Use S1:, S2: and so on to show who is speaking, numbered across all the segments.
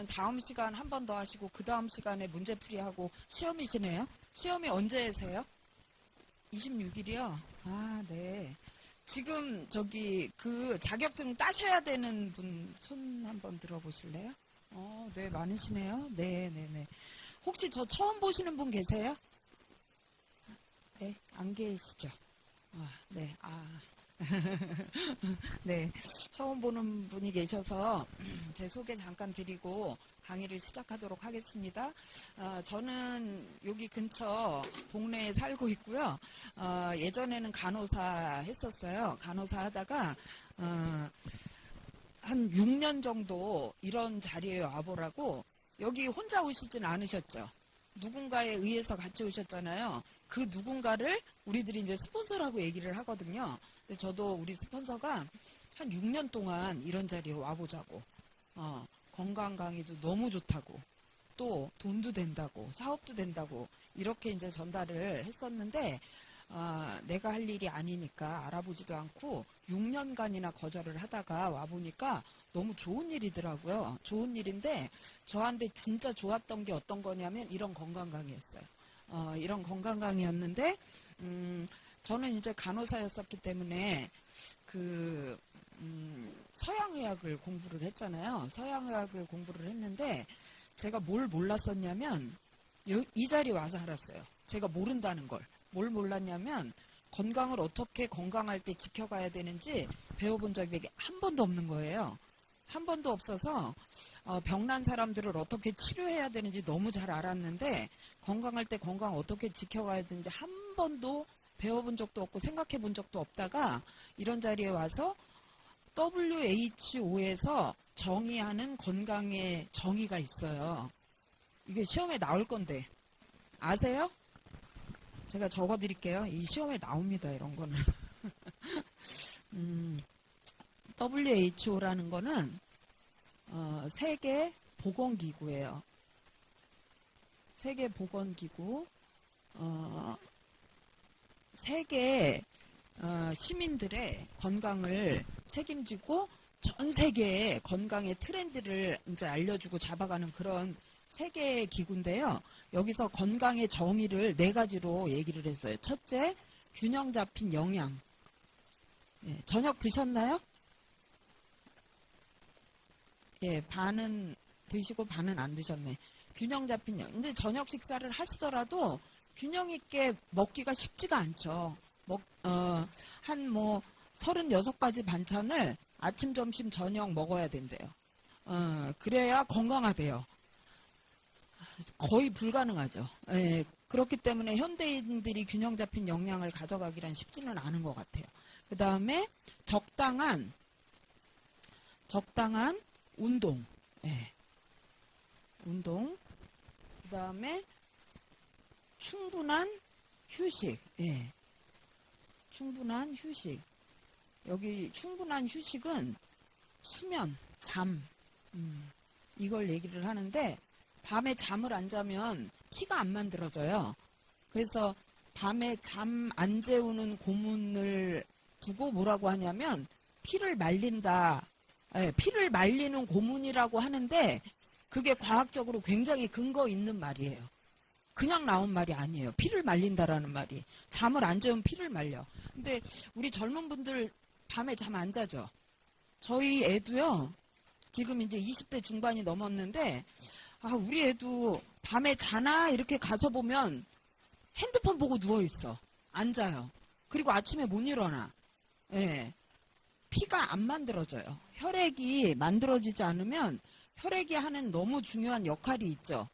S1: 그러면 다음 시간 한 번 더 하시고 그 다음 시간에 문제풀이하고 시험이시네요? 시험이 언제세요? 26일이요? 아, 네. 지금 그 자격증 따셔야 되는 분 손 한번 들어보실래요? 네, 많으시네요. 네, 네, 네. 혹시 저 처음 보시는 분 계세요? 네, 안 계시죠? 네, 네. 처음 보는 분이 계셔서 제 소개 잠깐 드리고 강의를 시작하도록 하겠습니다. 저는 여기 근처 동네에 살고 있고요. 예전에는 간호사 했었어요. 간호사 하다가 한 6년 정도 이런 자리에 와보라고. 여기 혼자 오시진 않으셨죠? 누군가에 의해서 같이 오셨잖아요. 그 누군가를 우리들이 이제 스폰서라고 얘기를 하거든요. 근데 저도 우리 스폰서가 한 6년 동안 이런 자리에 와보자고. 건강 강의도 너무 좋다고. 또 돈도 된다고. 사업도 된다고. 이렇게 이제 전달을 했었는데, 내가 할 일이 아니니까 알아보지도 않고 6년간이나 거절을 하다가 와보니까 너무 좋은 일이더라고요. 좋은 일인데 저한테 진짜 좋았던 게 어떤 거냐면 이런 건강 강의였어요. 이런 건강 강의였는데 저는 이제 간호사였었기 때문에 서양의학을 공부를 했잖아요. 서양의학을 공부를 했는데 제가 뭘 몰랐었냐면 이 자리에 와서 알았어요. 제가 모른다는 걸. 뭘 몰랐냐면 건강을 어떻게 건강할 때 지켜가야 되는지 배워본 적이 한 번도 없는 거예요. 한 번도 없어서 병난 사람들을 어떻게 치료해야 되는지 너무 잘 알았는데 건강할 때 건강 어떻게 지켜가야 되는지 한 번도 배워본 적도 없고 생각해 본 적도 없다가 이런 자리에 와서 WHO에서 정의하는 건강의 정의가 있어요. 이게 시험에 나올 건데 아세요? 제가 적어드릴게요. 이 시험에 나옵니다. 이런 거는. WHO라는 거는 세계 보건기구예요. 세계 보건기구. 세계 시민들의 건강을 책임지고 전 세계의 건강의 트렌드를 이제 알려주고 잡아가는 그런 세계 기구인데요. 여기서 건강의 정의를 4가지로 얘기를 했어요. 첫째, 균형 잡힌 영양. 예, 저녁 드셨나요? 예, 반은 드시고 반은 안 드셨네. 균형 잡힌 영양. 근데 저녁 식사를 하시더라도 균형 있게 먹기가 쉽지가 않죠. 한 36가지 반찬을 아침, 점심, 저녁 먹어야 된대요. 그래야 건강하대요. 거의 불가능하죠. 예, 그렇기 때문에 현대인들이 균형 잡힌 영양을 가져가기란 쉽지는 않은 것 같아요. 그 다음에 적당한 운동. 예, 운동. 그 다음에 충분한 휴식. 예, 충분한 휴식. 여기 충분한 휴식은 수면, 잠. 이걸 얘기를 하는데 밤에 잠을 안 자면 피가 안 만들어져요. 그래서 밤에 잠 안 재우는 고문을 두고 뭐라고 하냐면 피를 말린다. 예, 피를 말리는 고문이라고 하는데 그게 과학적으로 굉장히 근거 있는 말이에요. 그냥 나온 말이 아니에요. 피를 말린다라는 말이. 잠을 안 재우면 피를 말려. 근데 우리 젊은 분들 밤에 잠 안 자죠. 저희 애도요. 지금 이제 20대 중반이 넘었는데 우리 애도 밤에 자나 이렇게 가서 보면 핸드폰 보고 누워있어. 안 자요. 그리고 아침에 못 일어나. 예. 피가 안 만들어져요. 혈액이 만들어지지 않으면 혈액이 하는 너무 중요한 역할이 있죠.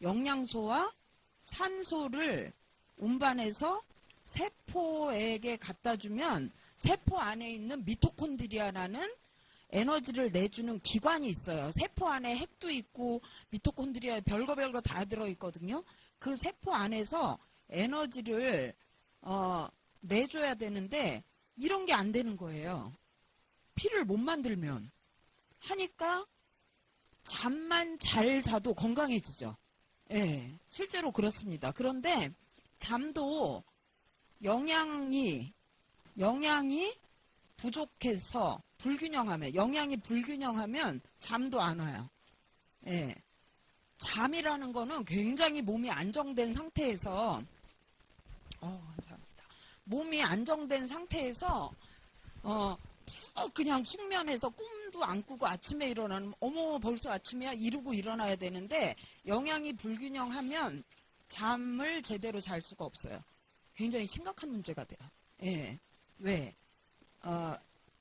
S1: 영양소와 산소를 운반해서 세포에게 갖다 주면 세포 안에 있는 미토콘드리아라는 에너지를 내주는 기관이 있어요. 세포 안에 핵도 있고 미토콘드리아에 별거 다 들어있거든요. 그 세포 안에서 에너지를 내줘야 되는데 이런 게 안 되는 거예요. 피를 못 만들면. 하니까 잠만 잘 자도 건강해지죠. 예, 실제로 그렇습니다. 그런데 잠도 영양이 부족해서 영양이 불균형하면 잠도 안 와요. 예. 잠이라는 거는 굉장히 몸이 안정된 상태에서, 감사합니다. 몸이 안정된 상태에서, 그냥 숙면해서 꿈도 안 꾸고 아침에 일어나면, 어머, 벌써 아침이야? 이러고 일어나야 되는데, 영양이 불균형하면 잠을 제대로 잘 수가 없어요. 굉장히 심각한 문제가 돼요. 예. 왜?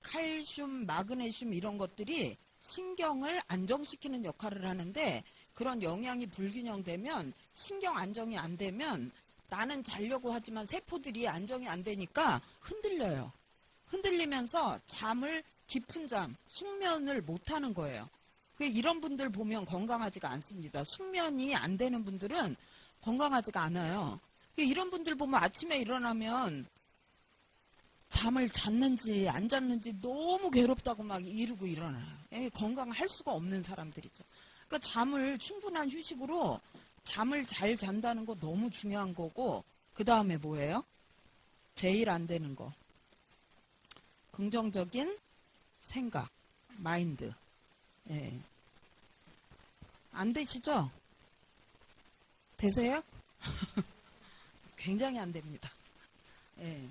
S1: 칼슘, 마그네슘 이런 것들이 신경을 안정시키는 역할을 하는데 그런 영양이 불균형되면 신경 안정이 안 되면 나는 자려고 하지만 세포들이 안정이 안 되니까 흔들려요. 흔들리면서 잠을 깊은 잠, 숙면을 못하는 거예요. 이런 분들 보면 건강하지가 않습니다. 숙면이 안 되는 분들은 건강하지가 않아요. 이런 분들 보면 아침에 일어나면 잠을 잤는지 안 잤는지 너무 괴롭다고 막 이러고 일어나요. 건강할 수가 없는 사람들이죠. 그러니까 잠을 충분한 휴식으로 잠을 잘 잔다는 거 너무 중요한 거고 그 다음에 뭐예요? 제일 안 되는 거. 긍정적인 생각, 마인드. 예. 안 되시죠? 되세요? 굉장히 안 됩니다. 예.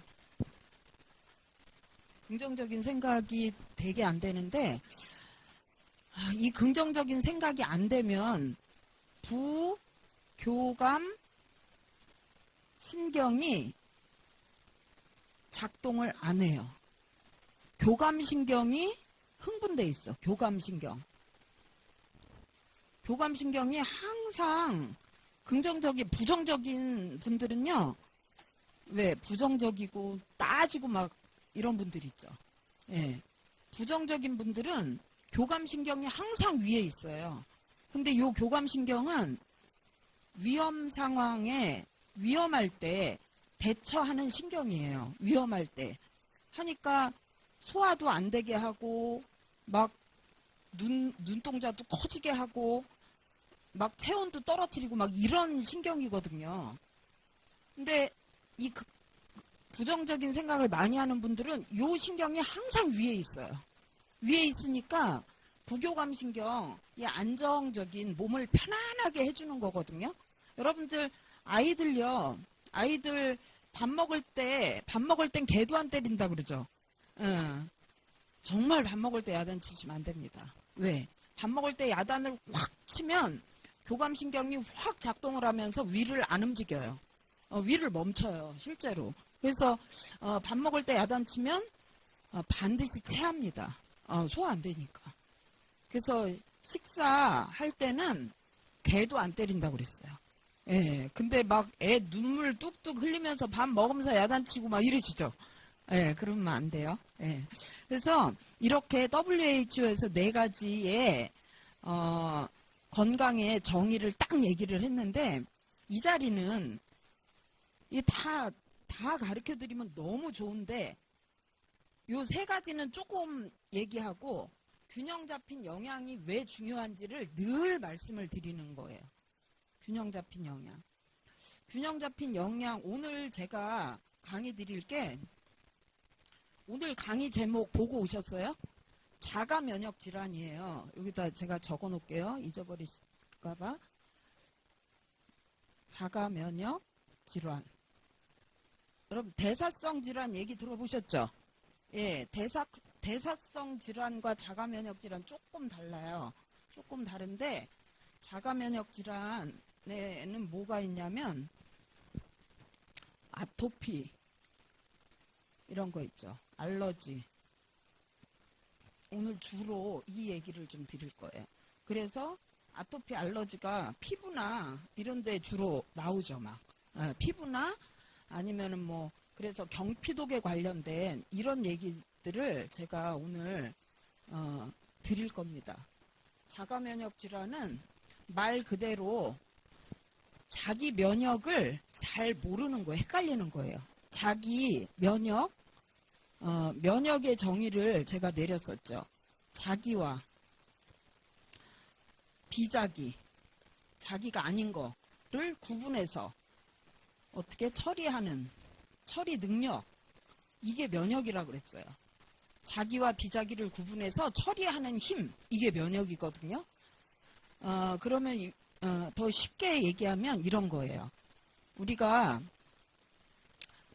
S1: 긍정적인 생각이 되게 안 되는데 이 긍정적인 생각이 안 되면 부교감 신경이 작동을 안 해요. 교감신경이 흥분돼 있어. 교감신경. 교감신경이 항상 긍정적인, 부정적인 분들은요. 왜 부정적이고 따지고 막 이런 분들 있죠. 예. 부정적인 분들은 교감신경이 항상 위에 있어요. 근데 이 교감신경은 위험 상황에 위험할 때 대처하는 신경이에요. 위험할 때. 하니까 소화도 안 되게 하고 막 눈동자도 커지게 하고 막 체온도 떨어뜨리고 막 이런 신경이거든요. 근데 이 부정적인 생각을 많이 하는 분들은 이 신경이 항상 위에 있어요. 위에 있으니까 부교감신경, 이 안정적인 몸을 편안하게 해주는 거거든요. 여러분들 아이들요. 아이들 밥 먹을 땐 개도 안 때린다 그러죠. 정말 밥 먹을 때 야단 치시면 안 됩니다. 왜? 밥 먹을 때 야단을 확 치면 교감신경이 확 작동을 하면서 위를 안 움직여요. 위를 멈춰요. 실제로. 그래서 밥 먹을 때 야단 치면 반드시 체합니다. 소화 안 되니까. 그래서 식사할 때는 개도 안 때린다고 그랬어요. 예. 근데 막 애 눈물 뚝뚝 흘리면서 밥 먹으면서 야단치고 막 이러시죠. 예. 그러면 안 돼요. 예. 그래서 이렇게 WHO에서 4가지의 건강의 정의를 딱 얘기를 했는데 이 자리는 다 가르쳐 드리면 너무 좋은데 요 3가지는 조금 얘기하고 균형 잡힌 영양이 왜 중요한지를 늘 말씀을 드리는 거예요. 균형 잡힌 영양. 균형 잡힌 영양, 오늘 제가 강의 드릴 게, 오늘 강의 제목 보고 오셨어요? 자가 면역 질환이에요. 여기다 제가 적어 놓을게요. 잊어버리실까봐. 자가 면역 질환. 여러분, 대사성 질환 얘기 들어보셨죠? 예, 대사성 질환과 자가 면역 질환 조금 달라요. 조금 다른데, 자가 면역 질환에는 뭐가 있냐면, 아토피, 이런 거 있죠. 알러지. 오늘 주로 이 얘기를 좀 드릴 거예요. 그래서 아토피 알러지가 피부나 이런 데 주로 나오죠, 막. 피부나 아니면은 뭐, 그래서 경피독에 관련된 이런 얘기들을 제가 오늘 드릴 겁니다. 자가 면역 질환은 말 그대로 자기 면역을 잘 모르는 거예요. 헷갈리는 거예요. 자기 면역, 면역의 정의를 제가 내렸었죠. 자기와 비자기, 자기가 아닌 거를 구분해서 어떻게 처리하는 처리 능력, 이게 면역이라고 그랬어요. 자기와 비자기를 구분해서 처리하는 힘, 이게 면역이거든요. 그러면 더 쉽게 얘기하면 이런 거예요. 우리가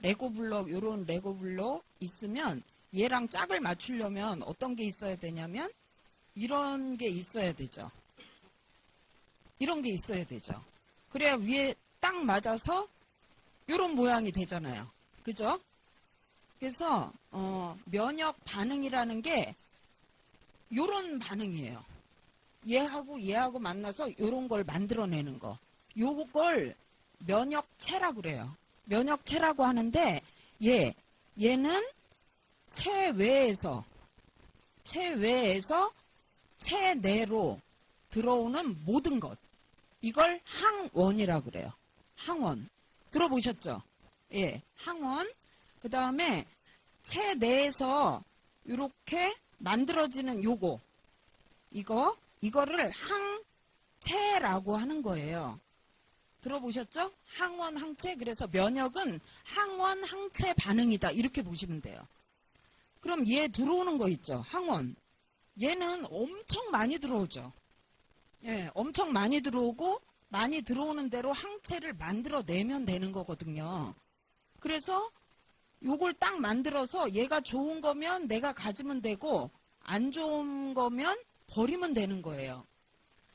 S1: 레고 블록, 요런 레고 블록 있으면 얘랑 짝을 맞추려면 어떤 게 있어야 되냐면 이런 게 있어야 되죠. 이런 게 있어야 되죠. 그래야 위에 딱 맞아서 요런 모양이 되잖아요. 그죠? 그래서 면역 반응이라는 게 요런 반응이에요. 얘하고 만나서 요런 걸 만들어내는 거. 요걸 면역체라고 그래요. 면역체라고 하는데 얘는 체외에서 체내로 들어오는 모든 것. 이걸 항원이라고 그래요. 항원. 들어보셨죠? 예, 항원. 그 다음에 체내에서 이렇게 만들어지는 이거를 항체라고 하는 거예요. 들어보셨죠? 항원, 항체. 그래서 면역은 항원, 항체 반응이다. 이렇게 보시면 돼요. 그럼 얘 들어오는 거 있죠? 항원. 얘는 엄청 많이 들어오죠. 예, 엄청 많이 들어오고 많이 들어오는 대로 항체를 만들어내면 되는 거거든요. 그래서 요걸 딱 만들어서 얘가 좋은 거면 내가 가지면 되고 안 좋은 거면 버리면 되는 거예요.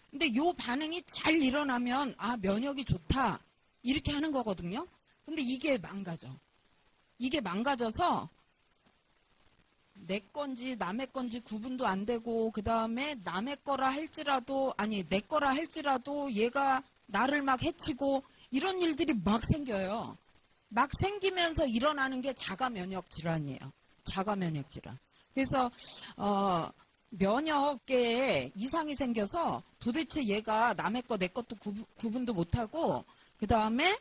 S1: 근데 요 반응이 잘 일어나면 면역이 좋다 이렇게 하는 거거든요. 근데 이게 망가져. 이게 망가져서 내 건지 남의 건지 구분도 안 되고 그 다음에 남의 거라 할지라도 내 거라 할지라도 얘가 나를 막 해치고 이런 일들이 막 생겨요. 막 생기면서 일어나는 게 자가 면역 질환이에요. 자가 면역 질환. 그래서 면역계에 이상이 생겨서 도대체 얘가 남의 거 내 것도 구분도 못하고 그 다음에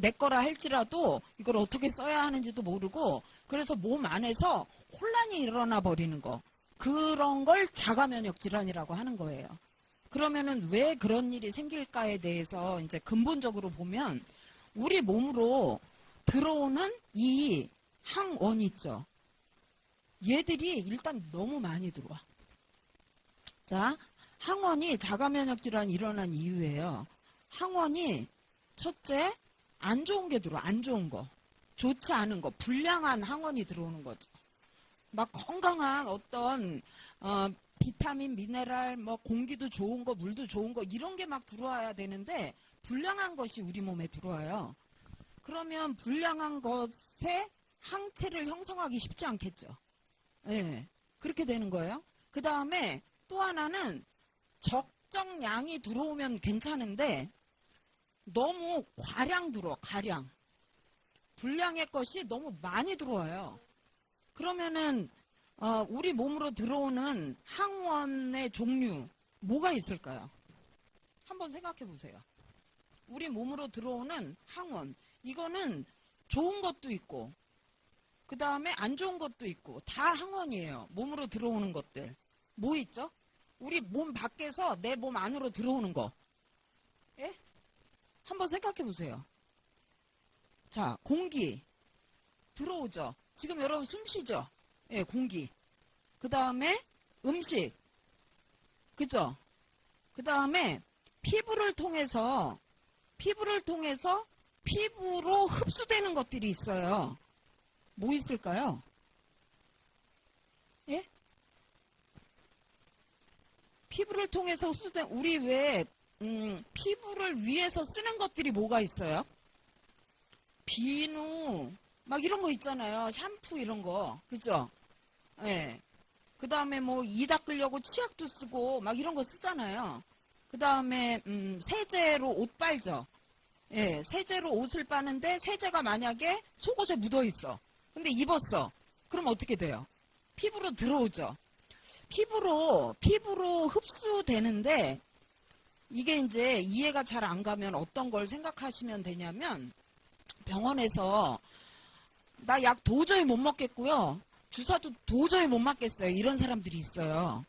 S1: 내 거라 할지라도 이걸 어떻게 써야 하는지도 모르고 그래서 몸 안에서 혼란이 일어나 버리는 거. 그런 걸 자가 면역 질환이라고 하는 거예요. 그러면은 왜 그런 일이 생길까에 대해서 이제 근본적으로 보면 우리 몸으로 들어오는 이 항원 있죠. 얘들이 일단 너무 많이 들어와. 자, 항원이 자가 면역 질환이 일어난 이유예요. 항원이 첫째 안 좋은 게 들어와. 안 좋은 거. 좋지 않은 거. 불량한 항원이 들어오는 거죠. 막 건강한 어떤 비타민, 미네랄, 뭐 공기도 좋은 거, 물도 좋은 거 이런 게 막 들어와야 되는데 불량한 것이 우리 몸에 들어와요. 그러면 불량한 것에 항체를 형성하기 쉽지 않겠죠. 예, 그렇게 되는 거예요. 그 다음에 또 하나는 적정량이 들어오면 괜찮은데 너무 과량 들어와, 과량. 불량의 것이 너무 많이 들어와요. 그러면은 우리 몸으로 들어오는 항원의 종류 뭐가 있을까요? 한번 생각해 보세요. 우리 몸으로 들어오는 항원 이거는 좋은 것도 있고 그 다음에 안 좋은 것도 있고 다 항원이에요. 몸으로 들어오는 것들 뭐 있죠? 우리 몸 밖에서 내 몸 안으로 들어오는 거 예? 한번 생각해 보세요. 자, 공기 들어오죠. 지금 여러분 숨 쉬죠? 예, 공기. 그 다음에 음식. 그죠? 그 다음에 피부를 통해서 피부로 흡수되는 것들이 있어요. 뭐 있을까요? 예? 피부를 통해서 흡수된, 우리 왜, 피부를 위해서 쓰는 것들이 뭐가 있어요? 비누, 막 이런 거 있잖아요. 샴푸 이런 거. 그죠? 예. 그 다음에 뭐 이 닦으려고 치약도 쓰고 막 이런 거 쓰잖아요. 그 다음에 세제로 옷 빨죠. 예, 세제로 옷을 빠는데 세제가 만약에 속옷에 묻어 있어. 근데 입었어. 그럼 어떻게 돼요? 피부로 들어오죠. 피부로 흡수되는데 이게 이제 이해가 잘 안 가면 어떤 걸 생각하시면 되냐면 병원에서 나 약 도저히 못 먹겠고요. 주사도 도저히 못 맞겠어요. 이런 사람들이 있어요.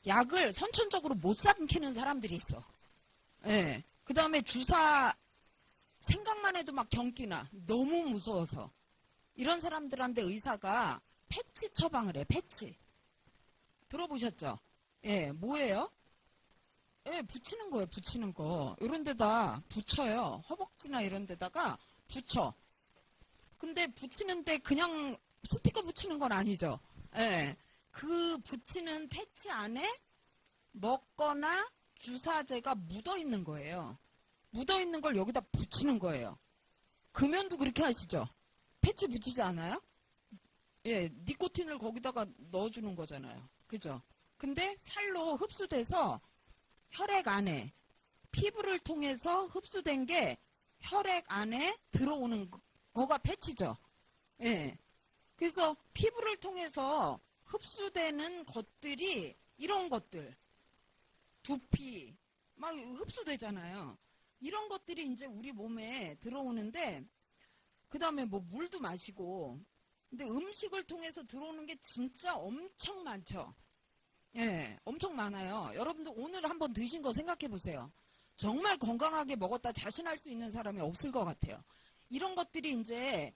S1: 약을 선천적으로 못 삼키는 사람들이 있어. 예. 그 다음에 주사 생각만 해도 막 경기나 너무 무서워서 이런 사람들한테 의사가 패치 처방을 해. 패치. 들어보셨죠? 예. 뭐예요? 예, 붙이는 거예요, 붙이는 거. 이런 데다 붙여요. 허벅지나 이런 데다가 붙여. 근데 붙이는데 그냥 스티커 붙이는 건 아니죠. 예. 그 붙이는 패치 안에 먹거나 주사제가 묻어 있는 거예요. 묻어 있는 걸 여기다 붙이는 거예요. 금연도 그렇게 하시죠? 패치 붙이지 않아요? 예, 니코틴을 거기다가 넣어주는 거잖아요. 그죠? 근데 살로 흡수돼서 혈액 안에, 피부를 통해서 흡수된 게 혈액 안에 들어오는 거가 패치죠. 예. 그래서 피부를 통해서 흡수되는 것들이 이런 것들, 두피, 막 흡수되잖아요. 이런 것들이 이제 우리 몸에 들어오는데, 그 다음에 뭐 물도 마시고, 근데 음식을 통해서 들어오는 게 진짜 엄청 많죠. 예, 엄청 많아요. 여러분들 오늘 한번 드신 거 생각해 보세요. 정말 건강하게 먹었다 자신할 수 있는 사람이 없을 것 같아요. 이런 것들이 이제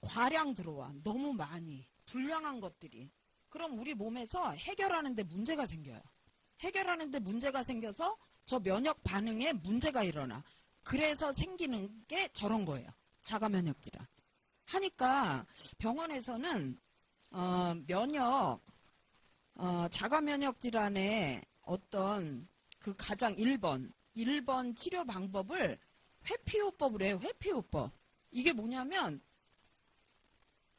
S1: 과량 들어와. 너무 많이. 불량한 것들이. 그럼 우리 몸에서 해결하는데 문제가 생겨요. 해결하는데 문제가 생겨서 저 면역 반응에 문제가 일어나. 그래서 생기는 게 저런 거예요. 자가 면역 질환. 하니까 병원에서는 자가 면역 질환의 어떤 그 가장 1번 치료 방법을 회피요법을 해요. 회피요법. 이게 뭐냐면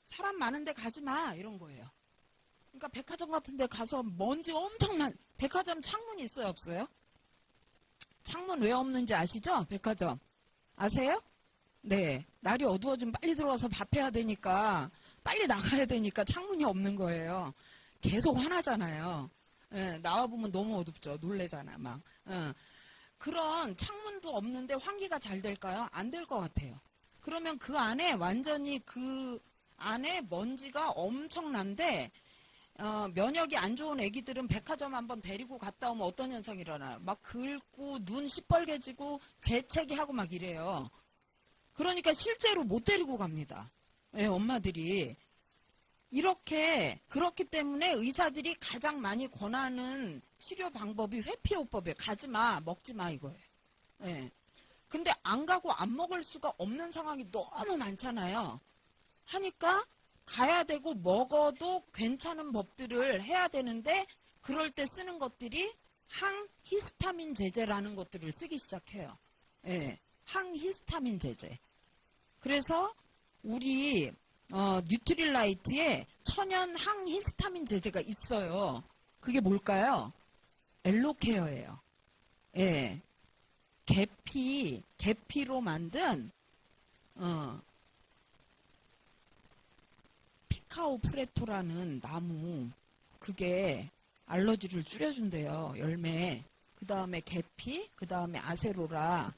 S1: 사람 많은데 가지 마 이런 거예요. 그러니까 백화점 같은 데 가서 먼지 엄청난 백화점 창문이 있어요, 없어요? 창문 왜 없는지 아시죠? 백화점. 아세요? 네. 날이 어두워지면 빨리 들어와서 밥 해야 되니까 빨리 나가야 되니까 창문이 없는 거예요. 계속 화나잖아요. 예, 나와보면 너무 어둡죠. 놀래잖아, 막. 그런 창문도 없는데 환기가 잘 될까요? 안 될 것 같아요. 그러면 그 안에 완전히 그 안에 먼지가 엄청난데 면역이 안 좋은 애기들은 백화점 한번 데리고 갔다 오면 어떤 현상이 일어나요? 막 긁고 눈 시뻘개지고 재채기 하고 막 이래요. 그러니까 실제로 못 데리고 갑니다. 예, 엄마들이. 그렇기 때문에 의사들이 가장 많이 권하는 치료 방법이 회피요법이에요. 가지 마, 먹지 마, 이거예요. 예. 근데 안 가고 안 먹을 수가 없는 상황이 너무 많잖아요. 하니까 가야 되고 먹어도 괜찮은 법들을 해야 되는데 그럴 때 쓰는 것들이 항히스타민 제제라는 것들을 쓰기 시작해요. 예. 항히스타민 제제. 그래서 우리 뉴트릴라이트에 천연 항히스타민 제제가 있어요. 그게 뭘까요? 엘로케어예요. 예. 계피로 만든 피카오 프레토라는 나무, 그게 알러지를 줄여준대요. 열매. 그 다음에 계피, 그 다음에 아세로라,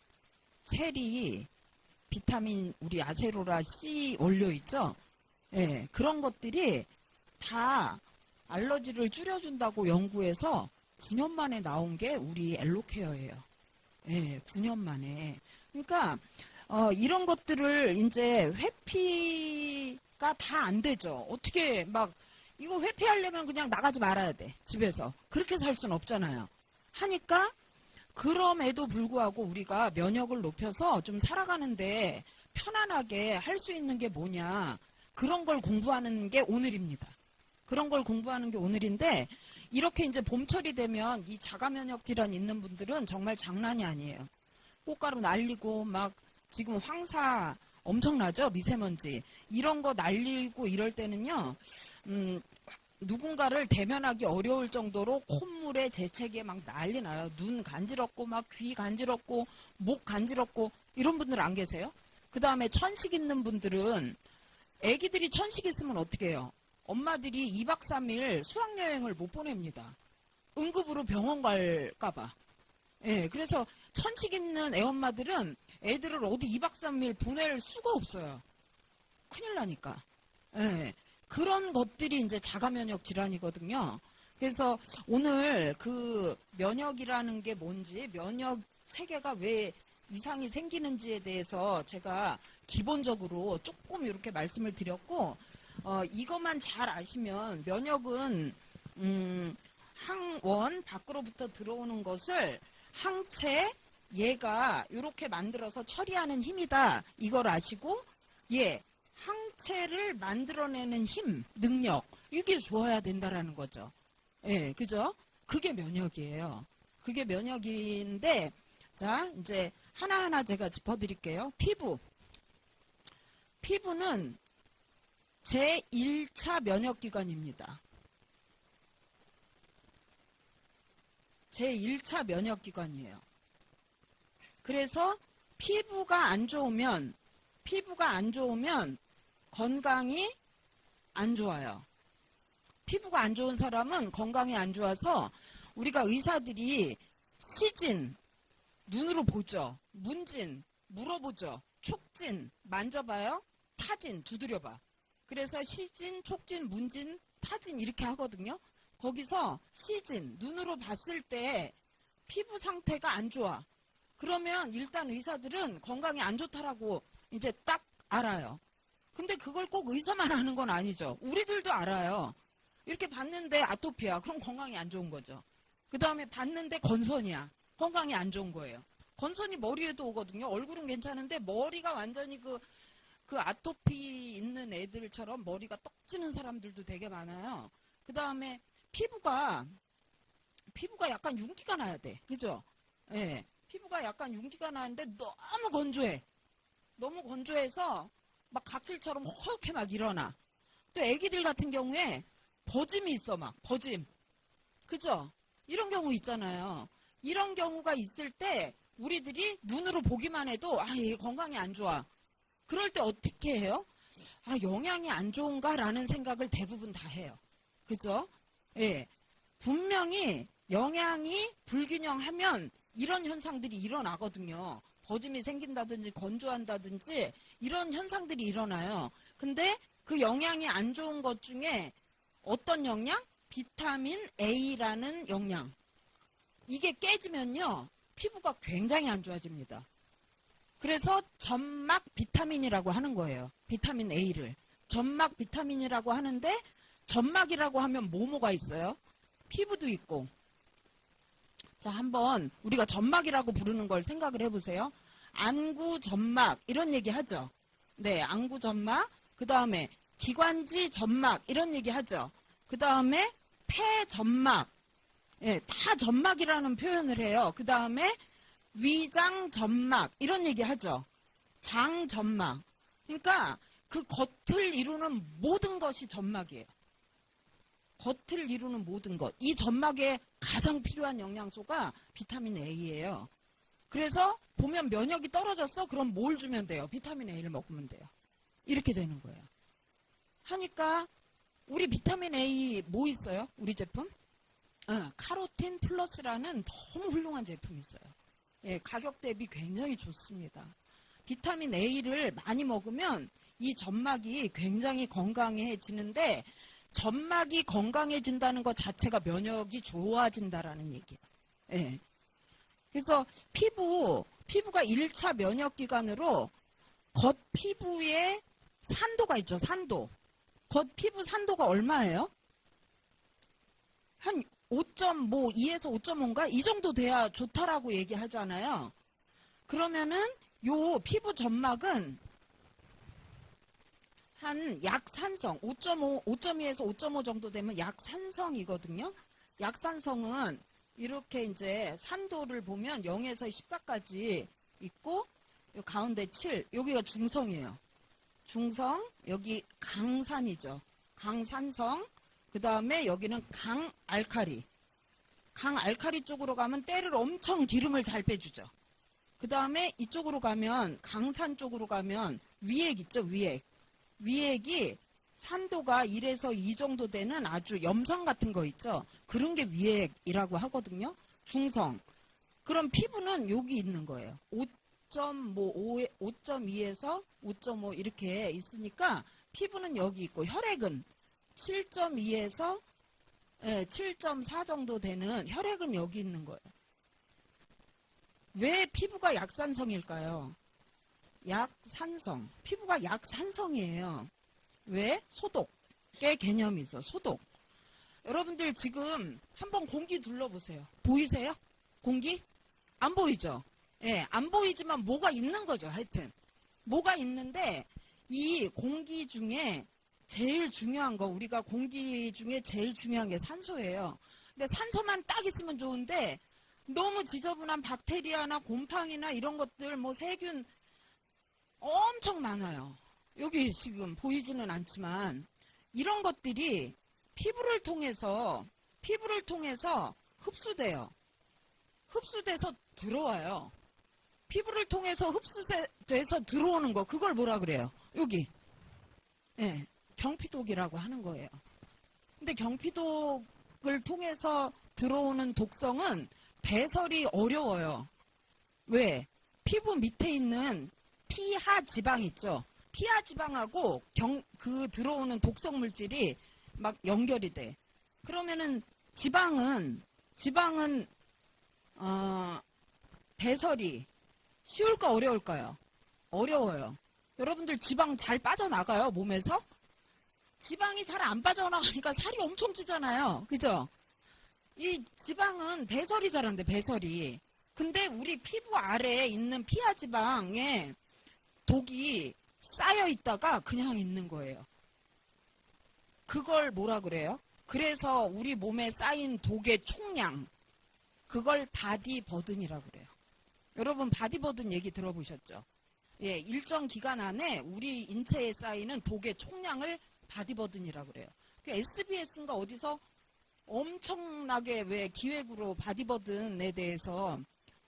S1: 체리, 비타민 우리 아세로라 C 원료 있죠? 예, 그런 것들이 다 알러지를 줄여준다고 연구해서 9년 만에 나온 게 우리 엘로케어예요. 예, 9년 만에. 그러니까 이런 것들을 이제 회피가 다 안 되죠. 어떻게 막 이거 회피하려면 그냥 나가지 말아야 돼. 집에서. 그렇게 살 수는 없잖아요. 하니까 그럼에도 불구하고 우리가 면역을 높여서 좀 살아가는데 편안하게 할 수 있는 게 뭐냐. 그런 걸 공부하는 게 오늘입니다. 그런 걸 공부하는 게 오늘인데 이렇게 이제 봄철이 되면 이 자가 면역 질환 있는 분들은 정말 장난이 아니에요. 꽃가루 날리고 막 지금 황사 엄청나죠? 미세먼지. 이런 거 날리고 이럴 때는요. 누군가를 대면하기 어려울 정도로 콧물에 재채기에 막 난리 나요. 눈 간지럽고 막 귀 간지럽고 목 간지럽고 이런 분들 안 계세요? 그 다음에 천식 있는 분들은 애기들이 천식 있으면 어떻게 해요? 엄마들이 2박 3일 수학여행을 못 보냅니다. 응급으로 병원 갈까봐. 예, 그래서 천식 있는 애엄마들은 애들을 어디 2박 3일 보낼 수가 없어요. 큰일 나니까. 예. 그런 것들이 이제 자가 면역 질환이거든요. 그래서 오늘 그 면역이라는 게 뭔지, 면역 체계가 왜 이상이 생기는지에 대해서 제가 기본적으로 조금 이렇게 말씀을 드렸고, 이것만 잘 아시면 면역은 항원 밖으로부터 들어오는 것을 항체 얘가 이렇게 만들어서 처리하는 힘이다. 이걸 아시고 항체를 만들어내는 힘, 능력 이게 좋아야 된다라는 거죠. 예, 그죠? 그게 면역이에요. 그게 면역인데 자 이제 하나하나 제가 짚어드릴게요. 피부는 제1차 면역기관입니다. 제1차 면역기관이에요. 그래서 피부가 안 좋으면 건강이 안 좋아요. 피부가 안 좋은 사람은 건강이 안 좋아서 우리가 의사들이 시진, 눈으로 보죠. 문진, 물어보죠. 촉진, 만져봐요. 타진, 두드려봐. 그래서 시진, 촉진, 문진, 타진 이렇게 하거든요. 거기서 시진, 눈으로 봤을 때 피부 상태가 안 좋아. 그러면 일단 의사들은 건강이 안 좋다라고 이제 딱 알아요. 근데 그걸 꼭 의사만 아는 건 아니죠. 우리들도 알아요. 이렇게 봤는데 아토피야. 그럼 건강이 안 좋은 거죠. 그 다음에 봤는데 건선이야. 건강이 안 좋은 거예요. 건선이 머리에도 오거든요. 얼굴은 괜찮은데 머리가 완전히 그 아토피 있는 애들처럼 머리가 떡지는 사람들도 되게 많아요. 그 다음에 피부가 약간 윤기가 나야 돼. 그죠? 예. 피부가 약간 윤기가 나는데 너무 건조해. 너무 건조해서 막 각질처럼 허옇게 막 일어나. 또 애기들 같은 경우에 버짐이 있어 막 버짐. 그죠? 이런 경우 있잖아요. 이런 경우가 있을 때 우리들이 눈으로 보기만 해도 얘 건강이 안 좋아. 그럴 때 어떻게 해요? 영양이 안 좋은가라는 생각을 대부분 다 해요. 그죠? 예. 분명히 영양이 불균형하면 이런 현상들이 일어나거든요. 버짐이 생긴다든지 건조한다든지 이런 현상들이 일어나요. 근데 그 영양이 안 좋은 것 중에 어떤 영양? 비타민 A라는 영양. 이게 깨지면요. 피부가 굉장히 안 좋아집니다. 그래서 점막 비타민이라고 하는 거예요. 비타민 A를. 점막 비타민이라고 하는데 점막이라고 하면 뭐가 있어요? 피부도 있고. 자, 한번 우리가 점막이라고 부르는 걸 생각을 해보세요. 안구 점막 이런 얘기 하죠. 네, 안구 점막. 그 다음에 기관지 점막 이런 얘기 하죠. 그 다음에 폐 점막. 예, 다 점막이라는 표현을 해요. 그 다음에 위장 점막 이런 얘기 하죠. 장 점막. 그러니까 그 겉을 이루는 모든 것이 점막이에요. 겉을 이루는 모든 것. 이 점막에 가장 필요한 영양소가 비타민 A예요. 그래서 보면 면역이 떨어졌어? 그럼 뭘 주면 돼요? 비타민 A를 먹으면 돼요. 이렇게 되는 거예요. 하니까 우리 비타민 A 뭐 있어요? 우리 제품? 카로틴 플러스라는 너무 훌륭한 제품이 있어요. 예, 가격 대비 굉장히 좋습니다. 비타민 A를 많이 먹으면 이 점막이 굉장히 건강해지는데 점막이 건강해진다는 것 자체가 면역이 좋아진다라는 얘기예요. 예. 그래서 피부가 1차 면역기관으로 겉피부에 산도가 있죠. 산도. 겉피부 산도가 얼마예요? 한 5.2에서 5.5인가? 이 정도 돼야 좋다라고 얘기하잖아요. 그러면은 요 피부 점막은 한 약산성 5.2에서 5.5 정도 되면 약산성이거든요. 약산성은 이렇게 이제 산도를 보면 0에서 14까지 있고 요 가운데 7, 여기가 중성이에요. 중성, 여기 강산이죠. 강산성, 그 다음에 여기는 강알칼리. 강알칼리 쪽으로 가면 때를 엄청 기름을 잘 빼주죠. 그 다음에 이쪽으로 가면 강산 쪽으로 가면 위액 있죠. 위액이 산도가 1에서 2 정도 되는 아주 염산 같은 거 있죠. 그런 게 위액이라고 하거든요. 중성. 그럼 피부는 여기 있는 거예요. 5.2에서 5.5 이렇게 있으니까 피부는 여기 있고 혈액은 7.2에서 7.4 정도 되는 혈액은 여기 있는 거예요. 왜 피부가 약산성일까요? 약산성. 피부가 약산성이에요. 왜? 소독의 개념이 있어. 소독. 여러분들 지금 한번 공기 둘러보세요. 보이세요? 공기? 안 보이죠? 예, 안 보이지만 뭐가 있는 거죠. 하여튼. 뭐가 있는데 이 공기 중에 제일 중요한 거, 우리가 공기 중에 제일 중요한 게 산소예요. 근데 산소만 딱 있으면 좋은데 너무 지저분한 박테리아나 곰팡이나 이런 것들, 뭐 세균 엄청 많아요. 여기 지금 보이지는 않지만 이런 것들이 피부를 통해서 흡수돼요. 흡수돼서 들어와요. 피부를 통해서 흡수돼서 들어오는 거, 그걸 뭐라 그래요? 여기. 예, 경피독이라고 하는 거예요. 근데 경피독을 통해서 들어오는 독성은 배설이 어려워요. 왜? 피부 밑에 있는 피하 지방 있죠? 피하 지방하고 들어오는 독성 물질이 막 연결이 돼. 그러면은 지방은 배설이 쉬울까 어려울까요? 어려워요. 여러분들 지방 잘 빠져나가요, 몸에서? 지방이 잘 안 빠져나가니까 살이 엄청 찌잖아요. 그죠? 이 지방은 배설이 잘 안 돼, 배설이. 근데 우리 피부 아래에 있는 피하 지방에 독이 쌓여 있다가 그냥 있는 거예요. 그걸 뭐라 그래요? 그래서 우리 몸에 쌓인 독의 총량, 그걸 바디버든이라고 그래요. 여러분 바디버든 얘기 들어보셨죠? 예, 일정 기간 안에 우리 인체에 쌓이는 독의 총량을 바디버든이라고 그래요. SBS인가 어디서 엄청나게 왜 기획으로 바디버든에 대해서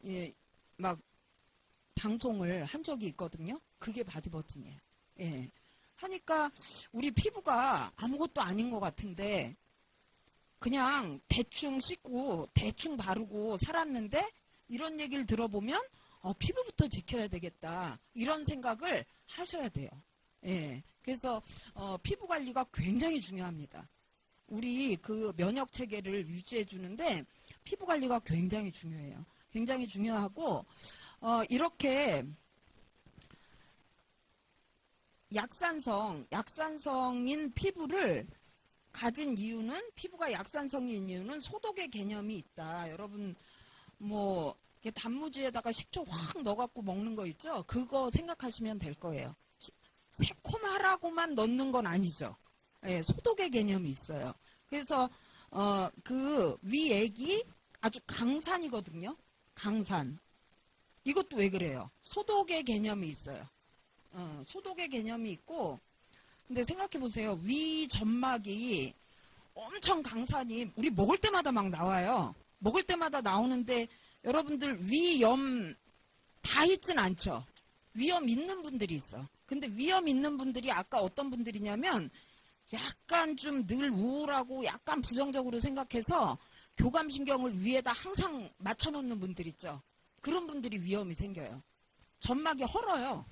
S1: 예, 막 방송을 한 적이 있거든요. 그게 바디버든이에요. 예. 하니까 우리 피부가 아무것도 아닌 것 같은데 그냥 대충 씻고 대충 바르고 살았는데 이런 얘기를 들어보면 피부부터 지켜야 되겠다. 이런 생각을 하셔야 돼요. 예. 그래서 피부 관리가 굉장히 중요합니다. 우리 그 면역 체계를 유지해 주는데 피부 관리가 굉장히 중요해요. 굉장히 중요하고 이렇게 약산성인 피부를 가진 이유는, 피부가 약산성인 이유는 소독의 개념이 있다. 여러분 뭐 단무지에다가 식초 확 넣어갖고 먹는 거 있죠? 그거 생각하시면 될 거예요. 새콤하라고만 넣는 건 아니죠. 예, 소독의 개념이 있어요. 그래서 그 위액이 아주 강산이거든요. 강산. 이것도 왜 그래요? 소독의 개념이 있어요. 소독의 개념이 있고, 근데 생각해 보세요. 위 점막이 엄청 강산이 우리 먹을 때마다 막 나와요. 먹을 때마다 나오는데 여러분들 위염 다 있진 않죠. 위염 있는 분들이 있어. 근데 위염 있는 분들이 아까 어떤 분들이냐면 약간 좀 늘 우울하고 약간 부정적으로 생각해서 교감신경을 위에다 항상 맞춰놓는 분들 있죠. 그런 분들이 위염이 생겨요. 점막이 헐어요.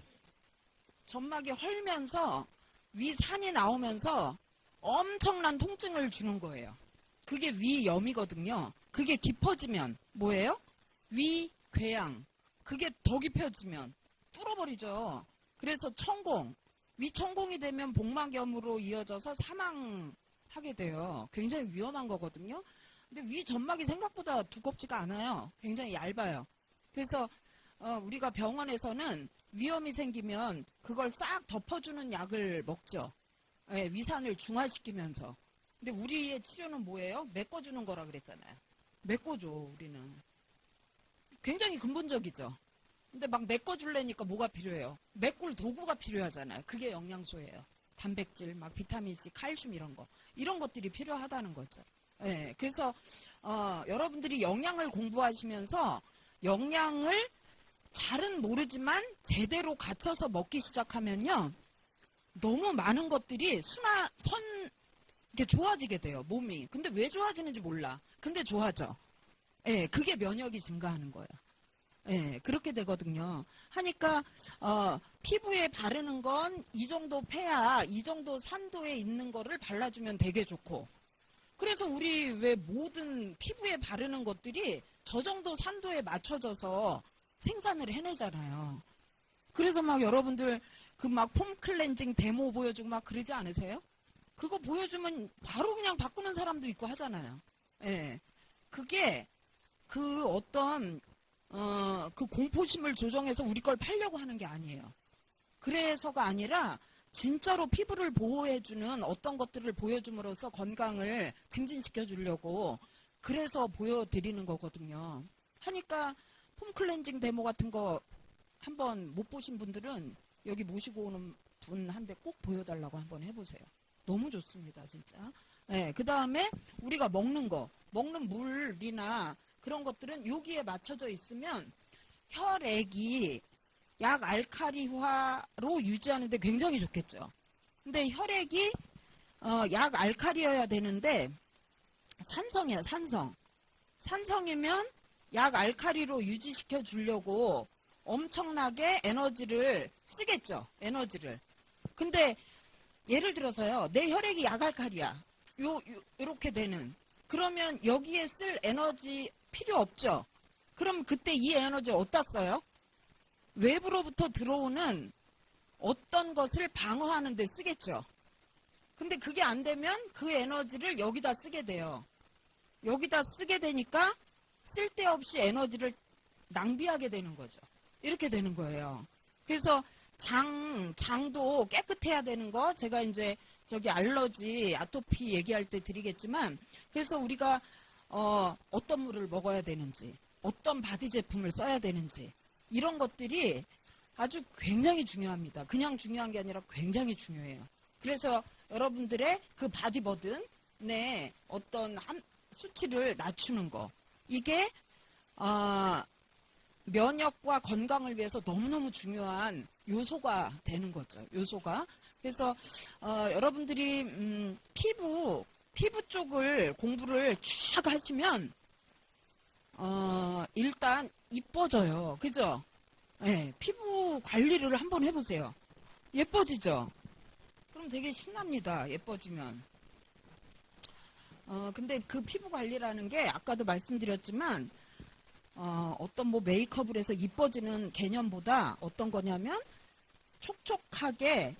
S1: 점막이 헐면서 위산이 나오면서 엄청난 통증을 주는 거예요. 그게 위염이거든요. 그게 깊어지면 뭐예요? 위궤양. 그게 더 깊어지면 뚫어버리죠. 그래서 천공. 위천공이 되면 복막염으로 이어져서 사망하게 돼요. 굉장히 위험한 거거든요. 근데 위 점막이 생각보다 두껍지가 않아요. 굉장히 얇아요. 그래서 우리가 병원에서는 위염이 생기면 그걸 싹 덮어주는 약을 먹죠. 예, 위산을 중화시키면서. 근데 우리의 치료는 뭐예요? 메꿔주는 거라 그랬잖아요. 메꿔줘, 우리는. 굉장히 근본적이죠. 근데 막 메꿔주려니까 뭐가 필요해요? 메꿀 도구가 필요하잖아요. 그게 영양소예요. 단백질, 막 비타민C, 칼슘 이런 거. 이런 것들이 필요하다는 거죠. 예, 그래서 여러분들이 영양을 공부하시면서 영양을 잘은 모르지만 제대로 갖춰서 먹기 시작하면요. 너무 많은 것들이 이렇게 좋아지게 돼요, 몸이. 근데 왜 좋아지는지 몰라. 근데 좋아져. 예, 그게 면역이 증가하는 거예요. 예, 그렇게 되거든요. 하니까, 피부에 바르는 건 이 정도 폐하, 이 정도 산도에 있는 거를 발라주면 되게 좋고. 그래서 우리 왜 모든 피부에 바르는 것들이 저 정도 산도에 맞춰져서 생산을 해내잖아요. 그래서 막 여러분들 그 막 폼 클렌징 데모 보여주고 막 그러지 않으세요? 그거 보여주면 바로 그냥 바꾸는 사람도 있고 하잖아요. 예. 그게 그 어떤 그 공포심을 조정해서 우리 걸 팔려고 하는 게 아니에요. 그래서가 아니라 진짜로 피부를 보호해주는 어떤 것들을 보여줌으로써 건강을 증진시켜 주려고 그래서 보여드리는 거거든요. 하니까 폼 클렌징 데모 같은 거 한번 못 보신 분들은 여기 모시고 오는 분한테 꼭 보여달라고 한번 해보세요. 너무 좋습니다, 진짜. 네, 그 다음에 우리가 먹는 거, 먹는 물이나 그런 것들은 여기에 맞춰져 있으면 혈액이 약 알칼리화로 유지하는데 굉장히 좋겠죠. 근데 혈액이 약 알칼리여야 되는데 산성이야, 산성. 산성이면 약 알칼리로 유지시켜 주려고 엄청나게 에너지를 쓰겠죠. 에너지를. 근데 예를 들어서요. 내 혈액이 약 알칼리야. 요렇게 되는. 그러면 여기에 쓸 에너지 필요 없죠. 그럼 그때 이 에너지 어디다 써요? 외부로부터 들어오는 어떤 것을 방어하는 데 쓰겠죠. 근데 그게 안 되면 그 에너지를 여기다 쓰게 돼요. 여기다 쓰게 되니까 쓸데없이 에너지를 낭비하게 되는 거죠. 이렇게 되는 거예요. 그래서 장도 깨끗해야 되는 거 제가 이제 저기 알러지, 아토피 얘기할 때 드리겠지만 그래서 우리가 어떤 물을 먹어야 되는지 어떤 바디 제품을 써야 되는지 이런 것들이 아주 굉장히 중요합니다. 그냥 중요한 게 아니라 굉장히 중요해요. 그래서 여러분들의 그 바디버든의 어떤 수치를 낮추는 거 이게 면역과 건강을 위해서 너무너무 중요한 요소가 되는 거죠. 요소가. 그래서 여러분들이 피부 쪽을 공부를 쫙 하시면 일단 이뻐져요. 그죠? 네, 피부 관리를 한번 해보세요. 예뻐지죠? 그럼 되게 신납니다. 예뻐지면. 근데 그 피부 관리라는 게 아까도 말씀드렸지만 어떤 뭐 메이크업을 해서 이뻐지는 개념보다 어떤 거냐면 촉촉하게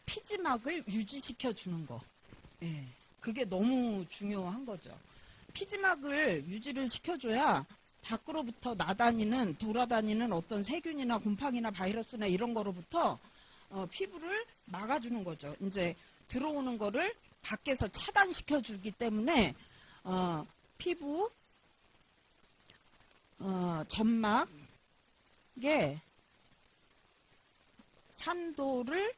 S1: 피지막을 유지시켜 주는 거. 예, 그게 너무 중요한 거죠. 피지막을 유지를 시켜줘야 밖으로부터 돌아다니는 어떤 세균이나 곰팡이나 바이러스나 이런 거로부터 피부를 막아주는 거죠. 이제 들어오는 거를 밖에서 차단시켜 주기 때문에 피부 점막의 산도를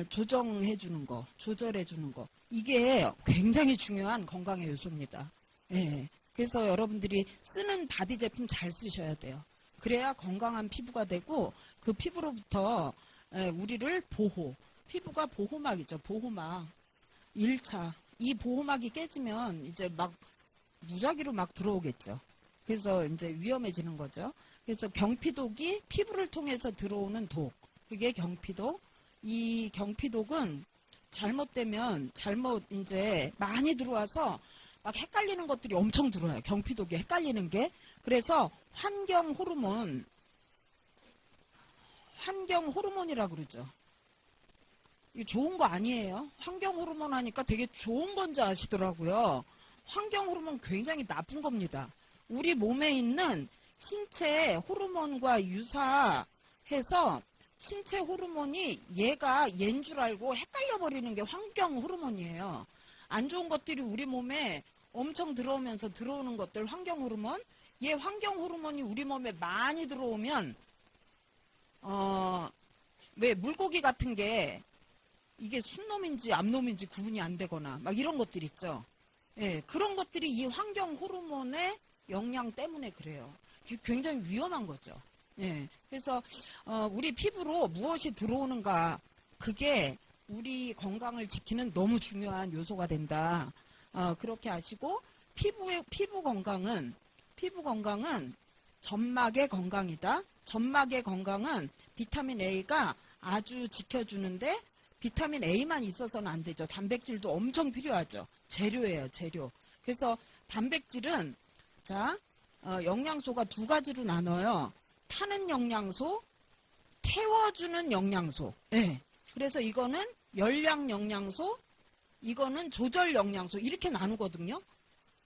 S1: 조정해 주는 거, 조절해 주는 거. 이게 굉장히 중요한 건강의 요소입니다. 예. 그래서 여러분들이 쓰는 바디 제품 잘 쓰셔야 돼요. 그래야 건강한 피부가 되고 그 피부로부터 우리를 피부가 보호막이죠. 보호막. 1차. 이 보호막이 깨지면 이제 막 무작위로 막 들어오겠죠. 그래서 이제 위험해지는 거죠. 그래서 경피독이 피부를 통해서 들어오는 독. 그게 경피독. 이 경피독은 잘못되면 이제 많이 들어와서 막 헷갈리는 것들이 엄청 들어와요. 경피독이 헷갈리는 게. 그래서 환경 호르몬이라고 그러죠. 이게 좋은 거 아니에요. 환경 호르몬 하니까 되게 좋은 건지 아시더라고요. 환경 호르몬 굉장히 나쁜 겁니다. 우리 몸에 있는 신체 호르몬과 유사해서 신체 호르몬이 얘인 줄 알고 헷갈려 버리는 게 환경 호르몬이에요. 안 좋은 것들이 우리 몸에 엄청 들어오면서 들어오는 것들 환경 호르몬. 얘 환경 호르몬이 우리 몸에 많이 들어오면 왜 물고기 같은 게 이게 순놈인지 암놈인지 구분이 안 되거나 막 이런 것들 있죠. 예, 그런 것들이 이 환경 호르몬의 영향 때문에 그래요. 굉장히 위험한 거죠. 예, 그래서 우리 피부로 무엇이 들어오는가 그게 우리 건강을 지키는 너무 중요한 요소가 된다. 그렇게 아시고 피부 건강은 점막의 건강이다. 점막의 건강은 비타민 A가 아주 지켜주는데 비타민 A만 있어서는 안 되죠. 단백질도 엄청 필요하죠. 재료예요, 재료. 그래서 단백질은 영양소가 두 가지로 나눠요. 타는 영양소, 태워주는 영양소. 네. 그래서 이거는 열량 영양소, 이거는 조절 영양소 이렇게 나누거든요.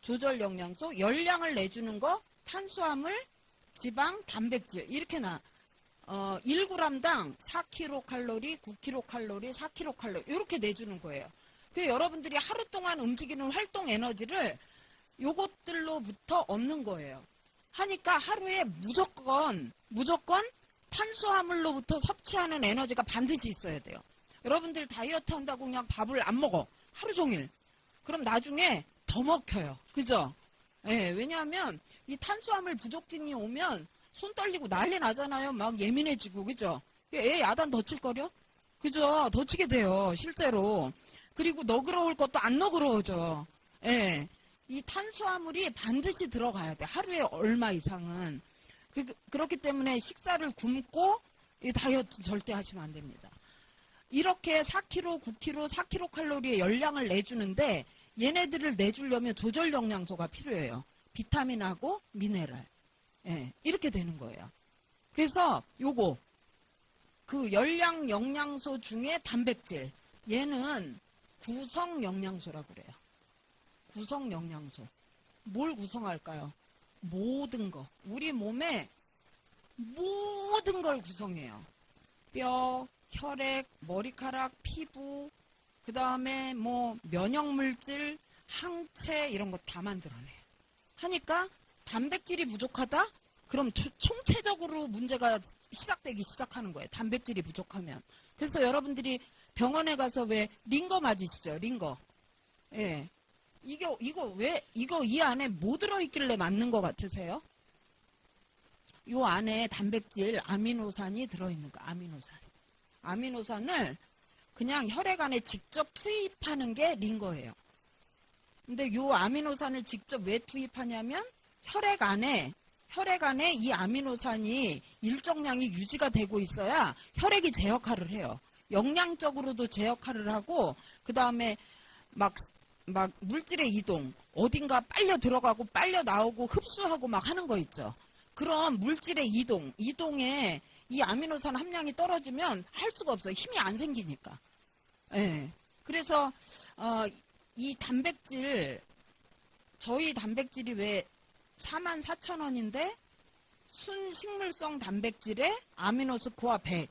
S1: 조절 영양소, 열량을 내주는 거, 탄수화물, 지방, 단백질 이렇게 1g당 4kcal, 9kcal, 4kcal 이렇게 내주는 거예요. 그 여러분들이 하루 동안 움직이는 활동 에너지를 요것들로부터 얻는 거예요. 하니까 하루에 무조건 탄수화물로부터 섭취하는 에너지가 반드시 있어야 돼요. 여러분들 다이어트 한다고 그냥 밥을 안 먹어. 하루 종일. 그럼 나중에 더 먹혀요. 그죠? 예, 왜냐하면 이 탄수화물 부족증이 오면 손 떨리고 난리 나잖아요. 막 예민해지고. 그죠? 애 야단 더 칠거려? 그죠? 더 치게 돼요. 실제로. 그리고 너그러울 것도 안 너그러워져. 예. 이 탄수화물이 반드시 들어가야 돼. 하루에 얼마 이상은. 그렇기 때문에 식사를 굶고 이 다이어트 절대 하시면 안 됩니다. 이렇게 4kg, 9kg, 4kcal의 열량을 내주는데 얘네들을 내주려면 조절 영양소가 필요해요. 비타민하고 미네랄. 예, 이렇게 되는 거예요. 그래서 요거 그 열량 영양소 중에 단백질 얘는 구성 영양소라고 그래요. 구성 영양소. 뭘 구성할까요? 모든 거. 우리 몸에 모든 걸 구성해요. 뼈, 혈액, 머리카락, 피부, 그 다음에 뭐 면역물질, 항체 이런 거 다 만들어내요. 하니까 단백질이 부족하다? 그럼 총체적으로 문제가 시작되기 시작하는 거예요. 단백질이 부족하면. 그래서 여러분들이 병원에 가서 왜 링거 맞으시죠? 링거. 예. 이거 이 안에 뭐 들어있길래 맞는 것 같으세요? 이 안에 단백질, 아미노산이 들어있는 거, 아미노산. 아미노산을 그냥 혈액 안에 직접 투입하는 게 링거예요. 근데 이 아미노산을 직접 왜 투입하냐면 혈액 안에 이 아미노산이 일정량이 유지가 되고 있어야 혈액이 제 역할을 해요. 영양적으로도 제 역할을 하고 그 다음에 막 물질의 이동, 어딘가 빨려 들어가고 빨려 나오고 흡수하고 막 하는 거 있죠. 그런 물질의 이동에 이 아미노산 함량이 떨어지면 할 수가 없어요. 힘이 안 생기니까. 예. 그래서 이 단백질, 저희 단백질이 왜 44,000원인데 순식물성 단백질에 아미노스코어 100.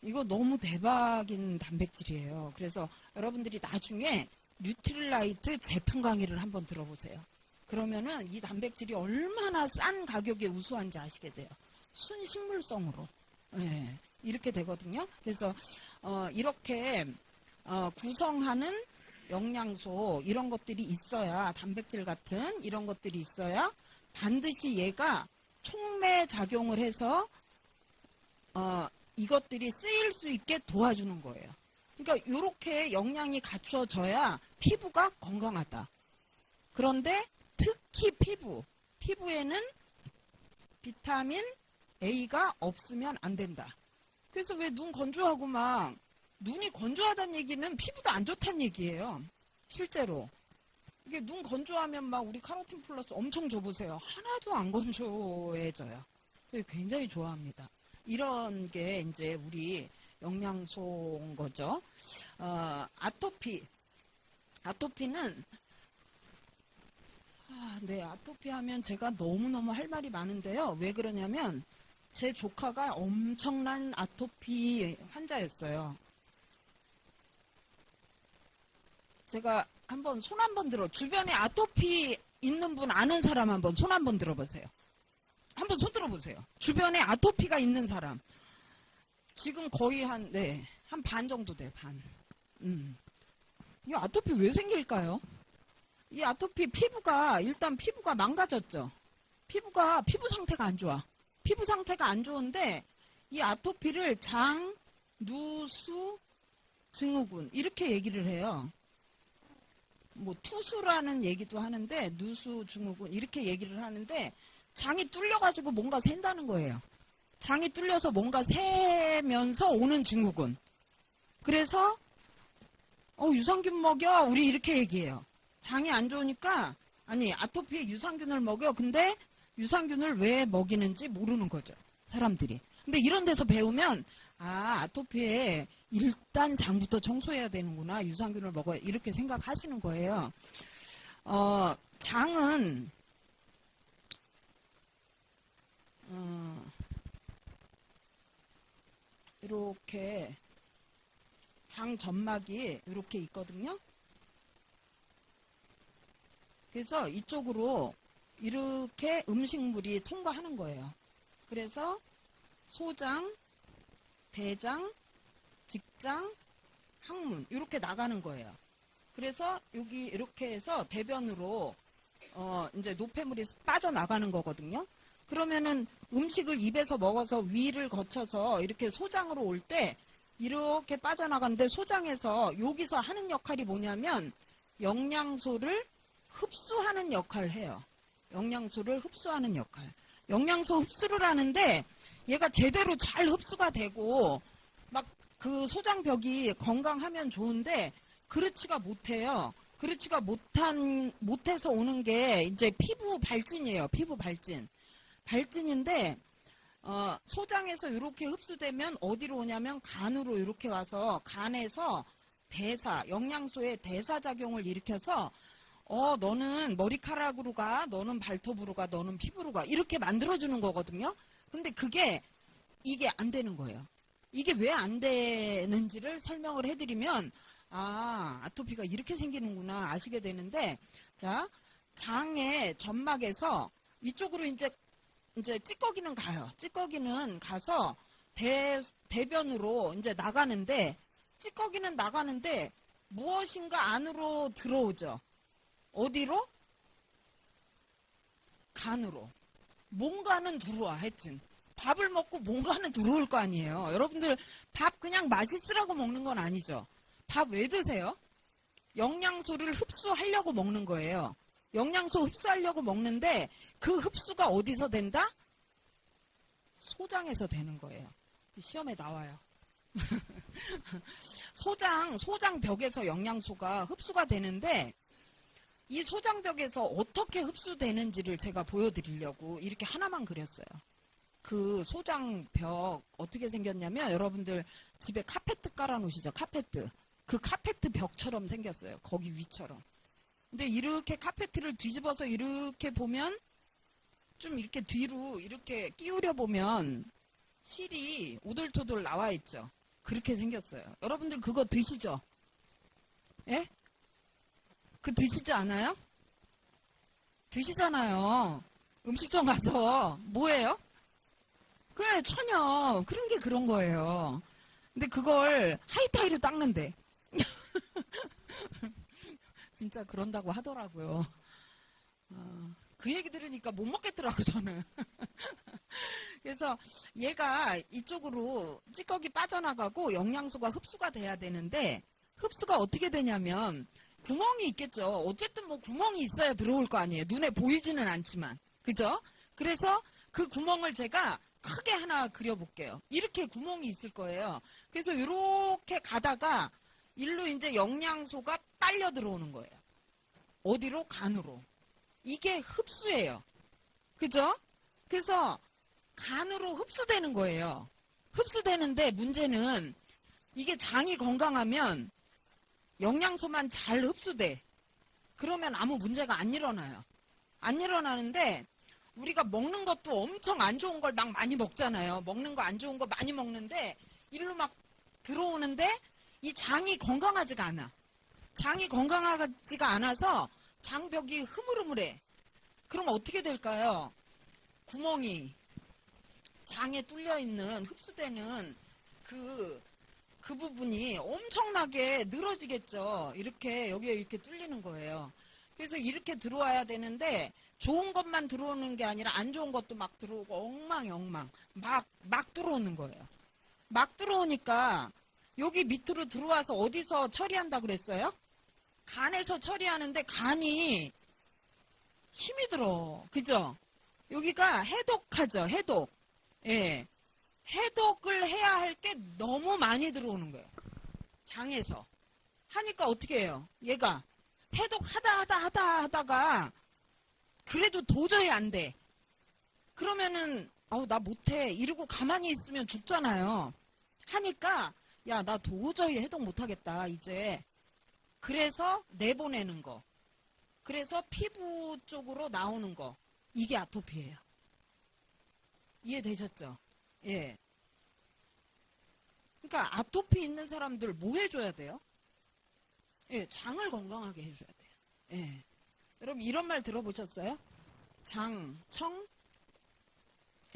S1: 이거 너무 대박인 단백질이에요. 그래서 여러분들이 나중에 뉴트릴라이트 제품 강의를 한번 들어보세요. 그러면은 이 단백질이 얼마나 싼 가격에 우수한지 아시게 돼요. 순식물성으로. 네, 이렇게 되거든요. 그래서 이렇게 구성하는 영양소 이런 것들이 있어야 단백질 같은 이런 것들이 있어야 반드시 얘가 촉매 작용을 해서 이것들이 쓰일 수 있게 도와주는 거예요. 그러니까 이렇게 영양이 갖춰져야 피부가 건강하다. 그런데 특히 피부에는 비타민 A가 없으면 안 된다. 그래서 왜 눈 건조하고 막 눈이 건조하다는 얘기는 피부도 안 좋다는 얘기예요. 실제로. 이게 눈 건조하면 막 우리 카로틴 플러스 엄청 줘보세요. 하나도 안 건조해져요. 굉장히 좋아합니다. 이런 게 이제 우리 영양소인 거죠. 아토피는 네, 아토피 하면 제가 너무너무 할 말이 많은데요. 왜 그러냐면 제 조카가 엄청난 아토피 환자였어요. 제가 한번 손 한번 주변에 아토피 있는 분 아는 사람 한번 손 한번 들어보세요. 한번 손 들어보세요. 주변에 아토피가 있는 사람. 지금 거의 한 반 정도 돼, 반. 이 아토피 왜 생길까요? 이 아토피 일단 피부가 망가졌죠. 피부 상태가 안 좋아. 피부 상태가 안 좋은데 이 아토피를 장, 누수, 증후군 이렇게 얘기를 해요. 뭐 투수라는 얘기도 하는데 누수, 증후군 이렇게 얘기를 하는데 장이 뚫려가지고 뭔가 샌다는 거예요. 장이 뚫려서 뭔가 새면서 오는 증후군. 그래서 유산균 먹여 우리 이렇게 얘기해요. 장이 안 좋으니까 아토피에 유산균을 먹여. 근데 유산균을 왜 먹이는지 모르는 거죠. 사람들이. 근데 이런 데서 배우면 아토피에 일단 장부터 청소해야 되는구나. 유산균을 먹어야 이렇게 생각하시는 거예요. 장은 이렇게 장 점막이 이렇게 있거든요. 그래서 이쪽으로 이렇게 음식물이 통과하는 거예요. 그래서 소장, 대장, 직장, 항문 이렇게 나가는 거예요. 그래서 여기 이렇게 해서 대변으로 이제 노폐물이 빠져나가는 거거든요. 그러면은 음식을 입에서 먹어서 위를 거쳐서 이렇게 소장으로 올 때 이렇게 빠져나가는데 소장에서 여기서 하는 역할이 뭐냐면 영양소를 흡수하는 역할을 해요. 영양소를 흡수하는 역할. 영양소 흡수를 하는데 얘가 제대로 잘 흡수가 되고 막 그 소장벽이 건강하면 좋은데 그렇지가 못해요. 그렇지가 못해서 오는 게 이제 피부 발진이에요. 피부 발진. 발진인데 소장에서 이렇게 흡수되면 어디로 오냐면 간으로 이렇게 와서 간에서 대사, 영양소의 대사작용을 일으켜서 너는 머리카락으로 가, 너는 발톱으로 가, 너는 피부로 가 이렇게 만들어주는 거거든요. 근데 이게 안 되는 거예요. 이게 왜 안 되는지를 설명을 해드리면 아토피가 이렇게 생기는구나 아시게 되는데 자 장의 점막에서 이쪽으로 이제 찌꺼기는 가요. 찌꺼기는 가서 대변으로 이제 나가는데 찌꺼기는 나가는데 무엇인가 안으로 들어오죠. 어디로? 간으로. 뭔가는 들어와 하여튼. 밥을 먹고 뭔가는 들어올 거 아니에요. 여러분들 밥 그냥 맛있으라고 먹는 건 아니죠. 밥 왜 드세요? 영양소를 흡수하려고 먹는 거예요. 영양소 흡수하려고 먹는데 그 흡수가 어디서 된다? 소장에서 되는 거예요. 시험에 나와요. 소장벽에서 영양소가 흡수가 되는데 이 소장벽에서 어떻게 흡수되는지를 제가 보여드리려고 이렇게 하나만 그렸어요. 그 소장벽 어떻게 생겼냐면 여러분들 집에 카페트 깔아놓으시죠? 카페트. 그 카페트 벽처럼 생겼어요. 거기 위처럼. 근데 이렇게 카페트를 뒤집어서 이렇게 보면 좀 이렇게 뒤로 이렇게 끼우려 보면 실이 오돌토돌 나와 있죠. 그렇게 생겼어요. 여러분들 그거 드시죠? 예? 그 드시지 않아요? 드시잖아요. 음식점 가서 뭐예요? 그래 천연 그런 게 그런 거예요. 근데 그걸 하이타이로 닦는데 진짜 그런다고 하더라고요. 그 얘기 들으니까 못 먹겠더라고 저는. 그래서 얘가 이쪽으로 찌꺼기 빠져나가고 영양소가 흡수가 돼야 되는데 흡수가 어떻게 되냐면 구멍이 있겠죠. 어쨌든 뭐 구멍이 있어야 들어올 거 아니에요. 눈에 보이지는 않지만. 그죠? 그래서 그 구멍을 제가 크게 하나 그려볼게요. 이렇게 구멍이 있을 거예요. 그래서 이렇게 가다가 일로 이제 영양소가 빨려 들어오는 거예요. 어디로? 간으로. 이게 흡수예요. 그죠? 그래서 간으로 흡수되는 거예요. 흡수되는데 문제는 이게 장이 건강하면 영양소만 잘 흡수돼. 그러면 아무 문제가 안 일어나요. 안 일어나는데 우리가 먹는 것도 엄청 안 좋은 걸 막 많이 먹잖아요. 먹는 거 안 좋은 거 많이 먹는데 일로 막 들어오는데 이 장이 건강하지가 않아. 장이 건강하지가 않아서 장벽이 흐물흐물해. 그럼 어떻게 될까요? 구멍이 장에 뚫려 있는 흡수되는 그 부분이 엄청나게 늘어지겠죠. 이렇게 여기에 이렇게 뚫리는 거예요. 그래서 이렇게 들어와야 되는데 좋은 것만 들어오는 게 아니라 안 좋은 것도 막 들어오고 엉망이 막 들어오는 거예요. 막 들어오니까 여기 밑으로 들어와서 어디서 처리한다 그랬어요? 간에서 처리하는데 간이 힘이 들어. 그죠? 여기가 해독하죠. 해독. 예. 해독을 해야 할 게 너무 많이 들어오는 거예요. 장에서. 하니까 어떻게 해요? 얘가 해독하다가 그래도 도저히 안 돼. 그러면은 나 못해 이러고 가만히 있으면 죽잖아요. 하니까 야, 나 도저히 해독 못하겠다, 이제. 그래서 내보내는 거. 그래서 피부 쪽으로 나오는 거. 이게 아토피예요. 이해되셨죠? 예. 그러니까 아토피 있는 사람들 뭐 해줘야 돼요? 예, 장을 건강하게 해줘야 돼요. 예. 여러분 이런 말 들어보셨어요? 장, 청,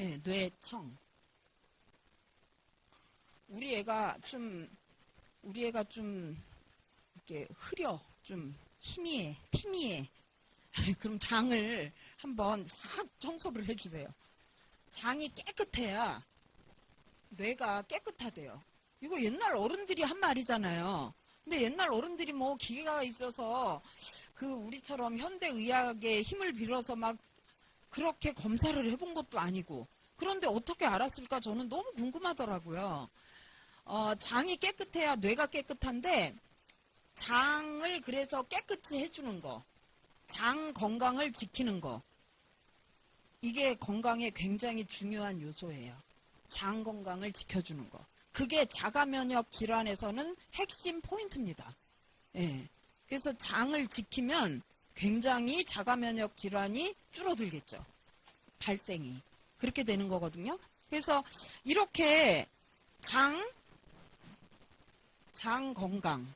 S1: 예, 뇌, 청. 우리 애가 좀 이렇게 흐려, 좀 희미해, 티미해. 그럼 장을 한번 싹 청소를 해주세요. 장이 깨끗해야 뇌가 깨끗하대요. 이거 옛날 어른들이 한 말이잖아요. 근데 옛날 어른들이 뭐 기계가 있어서 그 우리처럼 현대의학의 힘을 빌어서 막 그렇게 검사를 해본 것도 아니고 그런데 어떻게 알았을까 저는 너무 궁금하더라고요. 장이 깨끗해야 뇌가 깨끗한데 장을 그래서 깨끗이 해주는 거, 장 건강을 지키는 거 이게 건강에 굉장히 중요한 요소예요. 장 건강을 지켜주는 거. 그게 자가면역 질환에서는 핵심 포인트입니다. 예. 그래서 장을 지키면 굉장히 자가면역 질환이 줄어들겠죠. 발생이. 그렇게 되는 거거든요. 그래서 이렇게 장 건강을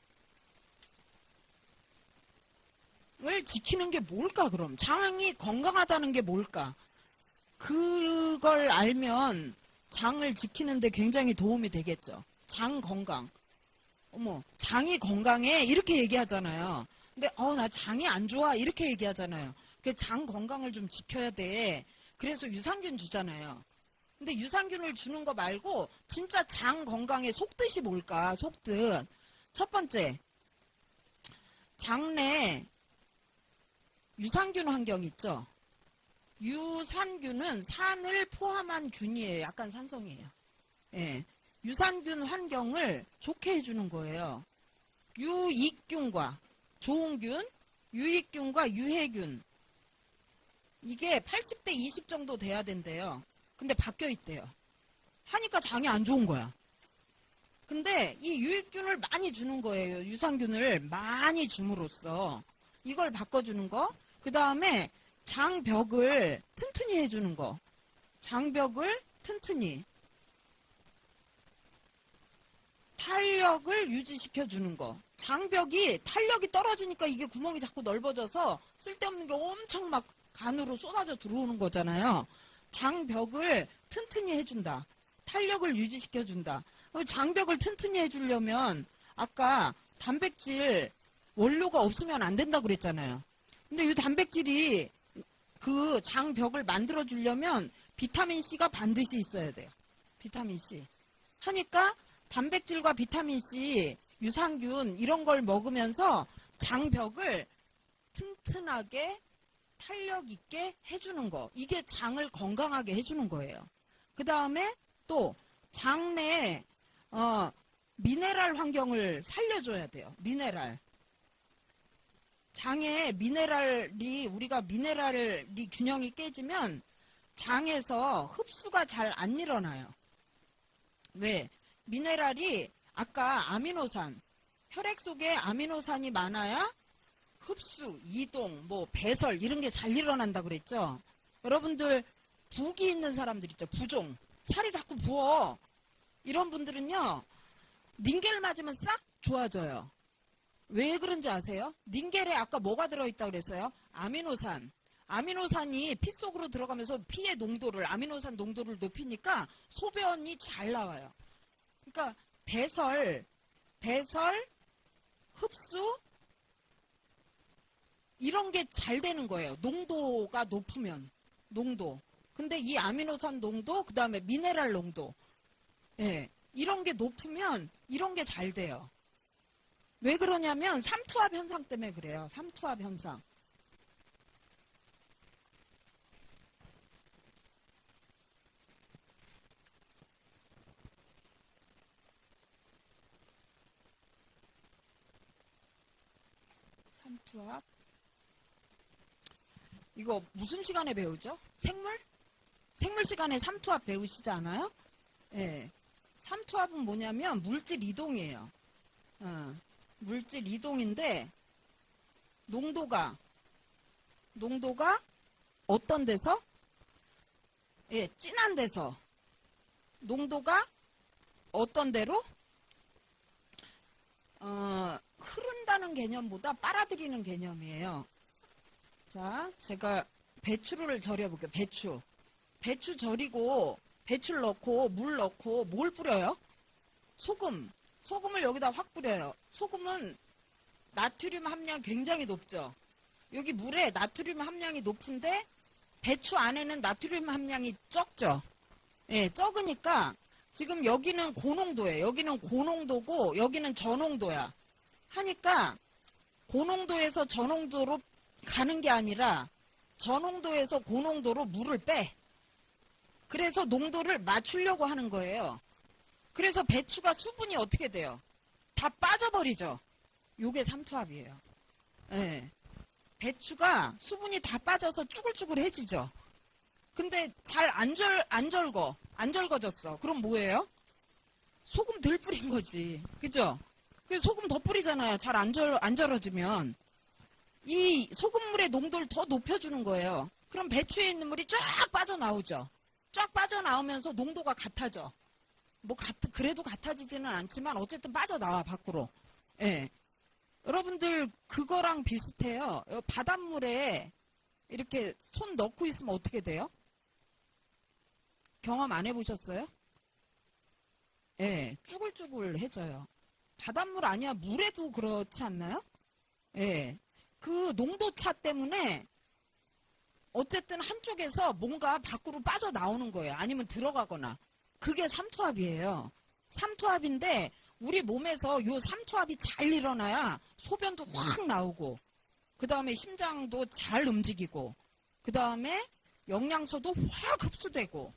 S1: 지키는 게 뭘까 그럼? 장이 건강하다는 게 뭘까? 그걸 알면 장을 지키는데 굉장히 도움이 되겠죠. 장 건강. 어머, 장이 건강해 이렇게 얘기하잖아요. 근데 나 장이 안 좋아 이렇게 얘기하잖아요. 그 장 건강을 좀 지켜야 돼. 그래서 유산균 주잖아요. 근데 유산균을 주는 거 말고 진짜 장 건강의 속뜻이 뭘까? 속뜻. 첫 번째, 장내 유산균 환경 있죠. 유산균은 산을 포함한 균이에요. 약간 산성이에요. 예. 유산균 환경을 좋게 해주는 거예요. 유익균과 좋은 균, 유익균과 유해균. 이게 80대 20 정도 돼야 된대요. 근데 바뀌어 있대요. 하니까 장이 안 좋은 거야. 근데 이 유익균을 많이 주는 거예요. 유산균을 많이 줌으로써. 이걸 바꿔주는 거. 그 다음에 장벽을 튼튼히 해주는 거. 장벽을 튼튼히. 탄력을 유지시켜주는 거. 장벽이 탄력이 떨어지니까 이게 구멍이 자꾸 넓어져서 쓸데없는 게 엄청 막 간으로 쏟아져 들어오는 거잖아요. 장벽을 튼튼히 해준다. 탄력을 유지시켜준다. 장벽을 튼튼히 해주려면 아까 단백질 원료가 없으면 안 된다고 그랬잖아요. 근데 이 단백질이 그 장벽을 만들어주려면 비타민C가 반드시 있어야 돼요. 비타민C. 하니까 단백질과 비타민C, 유산균 이런 걸 먹으면서 장벽을 튼튼하게 탄력 있게 해주는 거. 이게 장을 건강하게 해주는 거예요. 그 다음에 또 장내 미네랄 환경을 살려줘야 돼요. 미네랄. 장에 우리가 미네랄이 균형이 깨지면 장에서 흡수가 잘 안 일어나요. 왜? 미네랄이 아까 아미노산, 혈액 속에 아미노산이 많아야 흡수, 이동, 배설 이런 게 잘 일어난다 그랬죠. 여러분들 부기 있는 사람들 있죠. 부종. 살이 자꾸 부어. 이런 분들은요. 닌겔 맞으면 싹 좋아져요. 왜 그런지 아세요? 닌겔에 아까 뭐가 들어있다고 그랬어요? 아미노산. 아미노산이 피 속으로 들어가면서 피의 농도를, 아미노산 농도를 높이니까 소변이 잘 나와요. 그러니까 배설, 흡수 이런 게 잘 되는 거예요. 농도가 높으면. 농도. 근데 이 아미노산 농도, 그 다음에 미네랄 농도. 예. 이런 게 높으면 이런 게 잘 돼요. 왜 그러냐면 삼투압 현상 때문에 그래요. 삼투압 현상. 삼투압. 이거 무슨 시간에 배우죠? 생물? 생물 시간에 삼투압 배우시지 않아요? 예. 삼투압은 뭐냐면 물질 이동이에요. 물질 이동인데 농도가 어떤 데서? 예, 진한 데서. 농도가 어떤 데로? 흐른다는 개념보다 빨아들이는 개념이에요. 자, 제가 배추를 절여볼게요. 배추 절이고 배추를 넣고 물 넣고 뭘 뿌려요? 소금을 여기다 확 뿌려요. 소금은 나트륨 함량 굉장히 높죠. 여기 물에 나트륨 함량이 높은데 배추 안에는 나트륨 함량이 적죠. 예, 적으니까 지금 여기는 고농도예요. 여기는 고농도고 여기는 저농도야. 하니까 고농도에서 저농도로 가는 게 아니라 저농도에서 고농도로 물을 빼. 그래서 농도를 맞추려고 하는 거예요. 그래서 배추가 수분이 어떻게 돼요? 다 빠져버리죠. 요게 삼투압이에요. 예. 배추가 수분이 다 빠져서 쭈글쭈글해지죠. 근데 잘 안 절거졌어. 그럼 뭐예요? 소금 덜 뿌린 거지. 그죠? 소금 더 뿌리잖아요. 잘 안 절어지면. 이 소금물의 농도를 더 높여주는 거예요. 그럼 배추에 있는 물이 쫙 빠져나오죠. 쫙 빠져나오면서 농도가 같아져. 그래도 같아지지는 않지만 어쨌든 빠져나와, 밖으로. 예. 여러분들, 그거랑 비슷해요. 바닷물에 이렇게 손 넣고 있으면 어떻게 돼요? 경험 안 해보셨어요? 예, 쭈글쭈글해져요. 바닷물 아니야, 물에도 그렇지 않나요? 예. 그 농도차 때문에 어쨌든 한쪽에서 뭔가 밖으로 빠져나오는 거예요. 아니면 들어가거나. 그게 삼투압이에요. 삼투압인데 우리 몸에서 요 삼투압이 잘 일어나야 소변도 확 나오고, 그 다음에 심장도 잘 움직이고, 그 다음에 영양소도 확 흡수되고,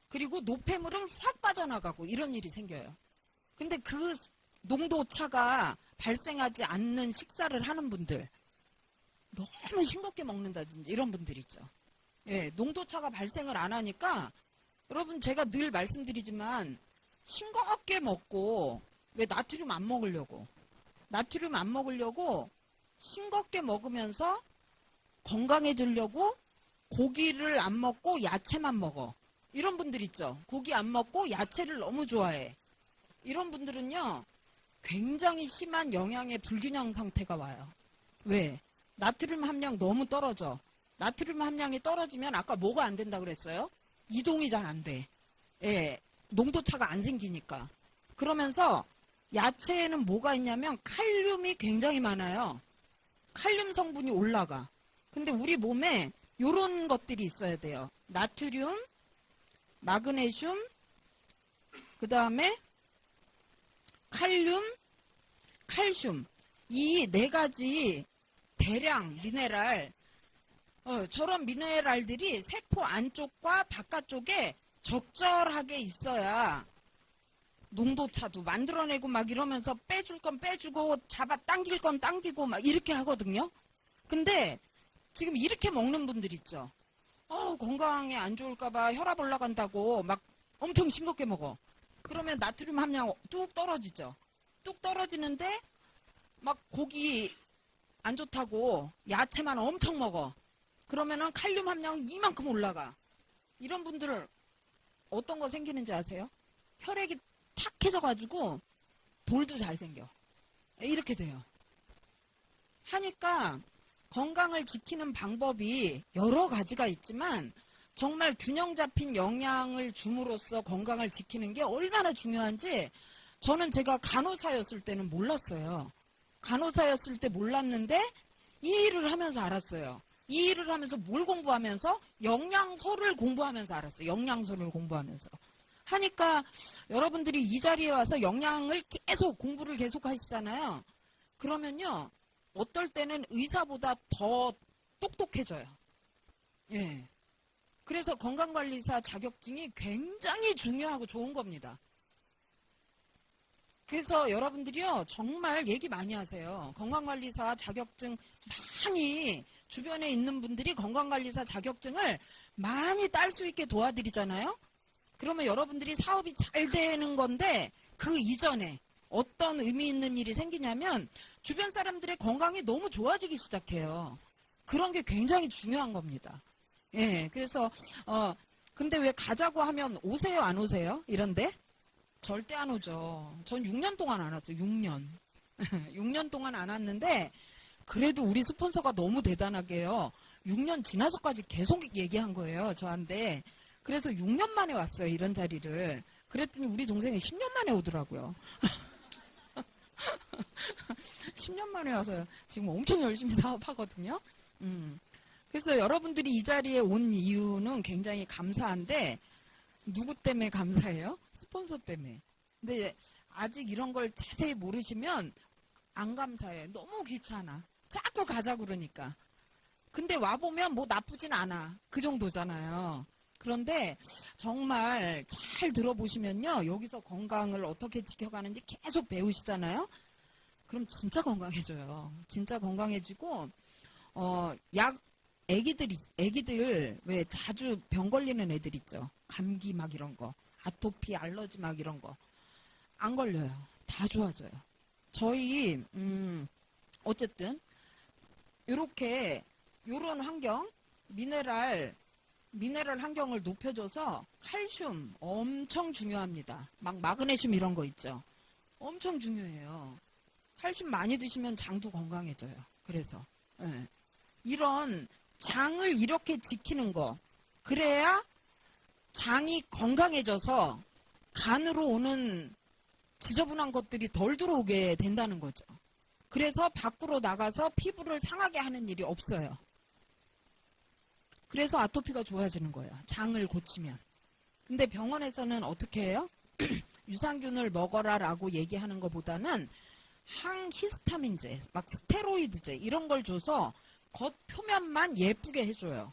S1: 그리고 노폐물은 확 빠져나가고, 이런 일이 생겨요. 근데 그 농도차가 발생하지 않는 식사를 하는 분들, 너무 싱겁게 먹는다든지 이런 분들 있죠. 예, 농도차가 발생을 안 하니까, 여러분 제가 늘 말씀드리지만 싱겁게 먹고, 왜 나트륨 안 먹으려고 싱겁게 먹으면서 건강해지려고 고기를 안 먹고 야채만 먹어. 이런 분들 있죠. 고기 안 먹고 야채를 너무 좋아해. 이런 분들은요, 굉장히 심한 영양의 불균형 상태가 와요. 왜? 나트륨 함량 너무 떨어져. 나트륨 함량이 떨어지면 아까 뭐가 안 된다 그랬어요? 이동이 잘 안 돼. 예, 농도차가 안 생기니까. 그러면서 야채에는 뭐가 있냐면 칼륨이 굉장히 많아요. 칼륨 성분이 올라가. 근데 우리 몸에 이런 것들이 있어야 돼요. 나트륨, 마그네슘, 그 다음에 칼륨, 칼슘. 이 네 가지 대량 미네랄, 저런 미네랄들이 세포 안쪽과 바깥쪽에 적절하게 있어야 농도차도 만들어내고 막 이러면서 빼줄 건 빼주고 잡아 당길 건 당기고 막 이렇게 하거든요. 근데 지금 이렇게 먹는 분들 있죠. 건강에 안 좋을까봐 혈압 올라간다고 막 엄청 싱겁게 먹어. 그러면 나트륨 함량 뚝 떨어지죠. 뚝 떨어지는데 막 고기 안 좋다고 야채만 엄청 먹어. 그러면은 칼륨 함량 이만큼 올라가. 이런 분들 어떤 거 생기는지 아세요? 혈액이 탁해져가지고 돌도 잘 생겨. 이렇게 돼요. 하니까 건강을 지키는 방법이 여러 가지가 있지만 정말 균형 잡힌 영양을 줌으로써 건강을 지키는 게 얼마나 중요한지 저는 제가 간호사였을 때는 몰랐어요. 간호사였을 때 몰랐는데 이 일을 하면서 알았어요. 이 일을 하면서 뭘 공부하면서? 영양소를 공부하면서 알았어요. 영양소를 공부하면서. 하니까 여러분들이 이 자리에 와서 영양을 공부를 계속 하시잖아요. 그러면요, 어떨 때는 의사보다 더 똑똑해져요. 예. 그래서 건강관리사 자격증이 굉장히 중요하고 좋은 겁니다. 그래서 여러분들이요, 정말 얘기 많이 하세요. 건강관리사 자격증 많이, 주변에 있는 분들이 건강관리사 자격증을 많이 딸 수 있게 도와드리잖아요. 그러면 여러분들이 사업이 잘 되는 건데 그 이전에 어떤 의미 있는 일이 생기냐면 주변 사람들의 건강이 너무 좋아지기 시작해요. 그런 게 굉장히 중요한 겁니다. 예, 그래서 근데 왜 가자고 하면 오세요, 안 오세요? 이런데 절대 안 오죠. 전 6년 동안 안 왔어요. 6년. 6년 동안 안 왔는데 그래도 우리 스폰서가 너무 대단하게요. 6년 지나서까지 계속 얘기한 거예요, 저한테. 그래서 6년 만에 왔어요, 이런 자리를. 그랬더니 우리 동생이 10년 만에 오더라고요. 10년 만에 와서 지금 엄청 열심히 사업하거든요. 그래서 여러분들이 이 자리에 온 이유는 굉장히 감사한데 누구 때문에 감사해요? 스폰서 때문에. 근데 아직 이런 걸 자세히 모르시면 안 감사해. 너무 귀찮아. 자꾸 가자 그러니까. 근데 와보면 뭐 나쁘진 않아. 그 정도잖아요. 그런데 정말 잘 들어보시면요. 여기서 건강을 어떻게 지켜가는지 계속 배우시잖아요. 그럼 진짜 건강해져요. 진짜 건강해지고 약 애기들 왜 자주 병 걸리는 애들 있죠. 감기 막 이런 거. 아토피, 알러지 막 이런 거. 안 걸려요. 다 좋아져요. 저희 어쨌든 요렇게 요런 환경 미네랄 환경을 높여줘서 칼슘 엄청 중요합니다. 막 마그네슘 이런 거 있죠. 엄청 중요해요. 칼슘 많이 드시면 장도 건강해져요. 그래서 예. 이런 장을 이렇게 지키는 거 그래야 장이 건강해져서 간으로 오는 지저분한 것들이 덜 들어오게 된다는 거죠. 그래서 밖으로 나가서 피부를 상하게 하는 일이 없어요. 그래서 아토피가 좋아지는 거예요. 장을 고치면. 근데 병원에서는 어떻게 해요? 유산균을 먹어라라고 얘기하는 것보다는 항히스타민제, 막 스테로이드제 이런 걸 줘서 겉 표면만 예쁘게 해줘요.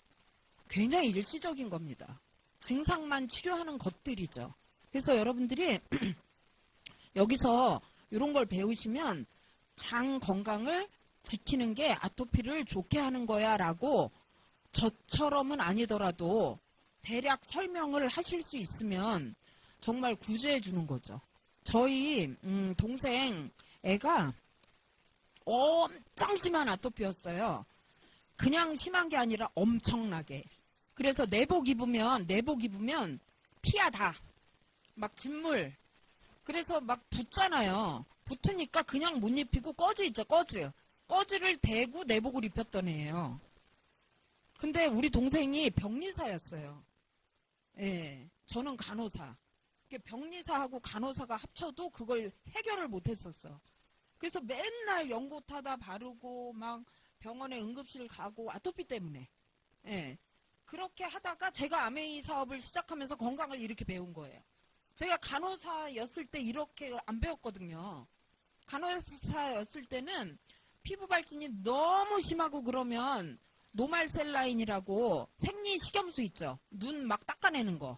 S1: 굉장히 일시적인 겁니다. 증상만 치료하는 것들이죠. 그래서 여러분들이 여기서 이런 걸 배우시면 장 건강을 지키는 게 아토피를 좋게 하는 거야 라고 저처럼은 아니더라도 대략 설명을 하실 수 있으면 정말 구제해 주는 거죠. 저희 동생 애가 엄청 심한 아토피였어요. 그냥 심한 게 아니라 엄청나게. 그래서 내복 입으면 피야 다. 막 진물. 그래서 막 붙잖아요. 붙으니까 그냥 못 입히고 꺼지 있죠, 꺼지. 꺼지를 대고 내복을 입혔던 애예요. 근데 우리 동생이 병리사였어요. 예, 저는 간호사. 병리사하고 간호사가 합쳐도 그걸 해결을 못했었어. 그래서 맨날 연고타다 바르고 막 병원에 응급실 가고 아토피 때문에. 예. 그렇게 하다가 제가 아메이 사업을 시작하면서 건강을 이렇게 배운 거예요. 제가 간호사였을 때 이렇게 안 배웠거든요. 간호사였을 때는 피부 발진이 너무 심하고 그러면 노말셀라인이라고 생리식염수 있죠. 눈 막 닦아내는 거.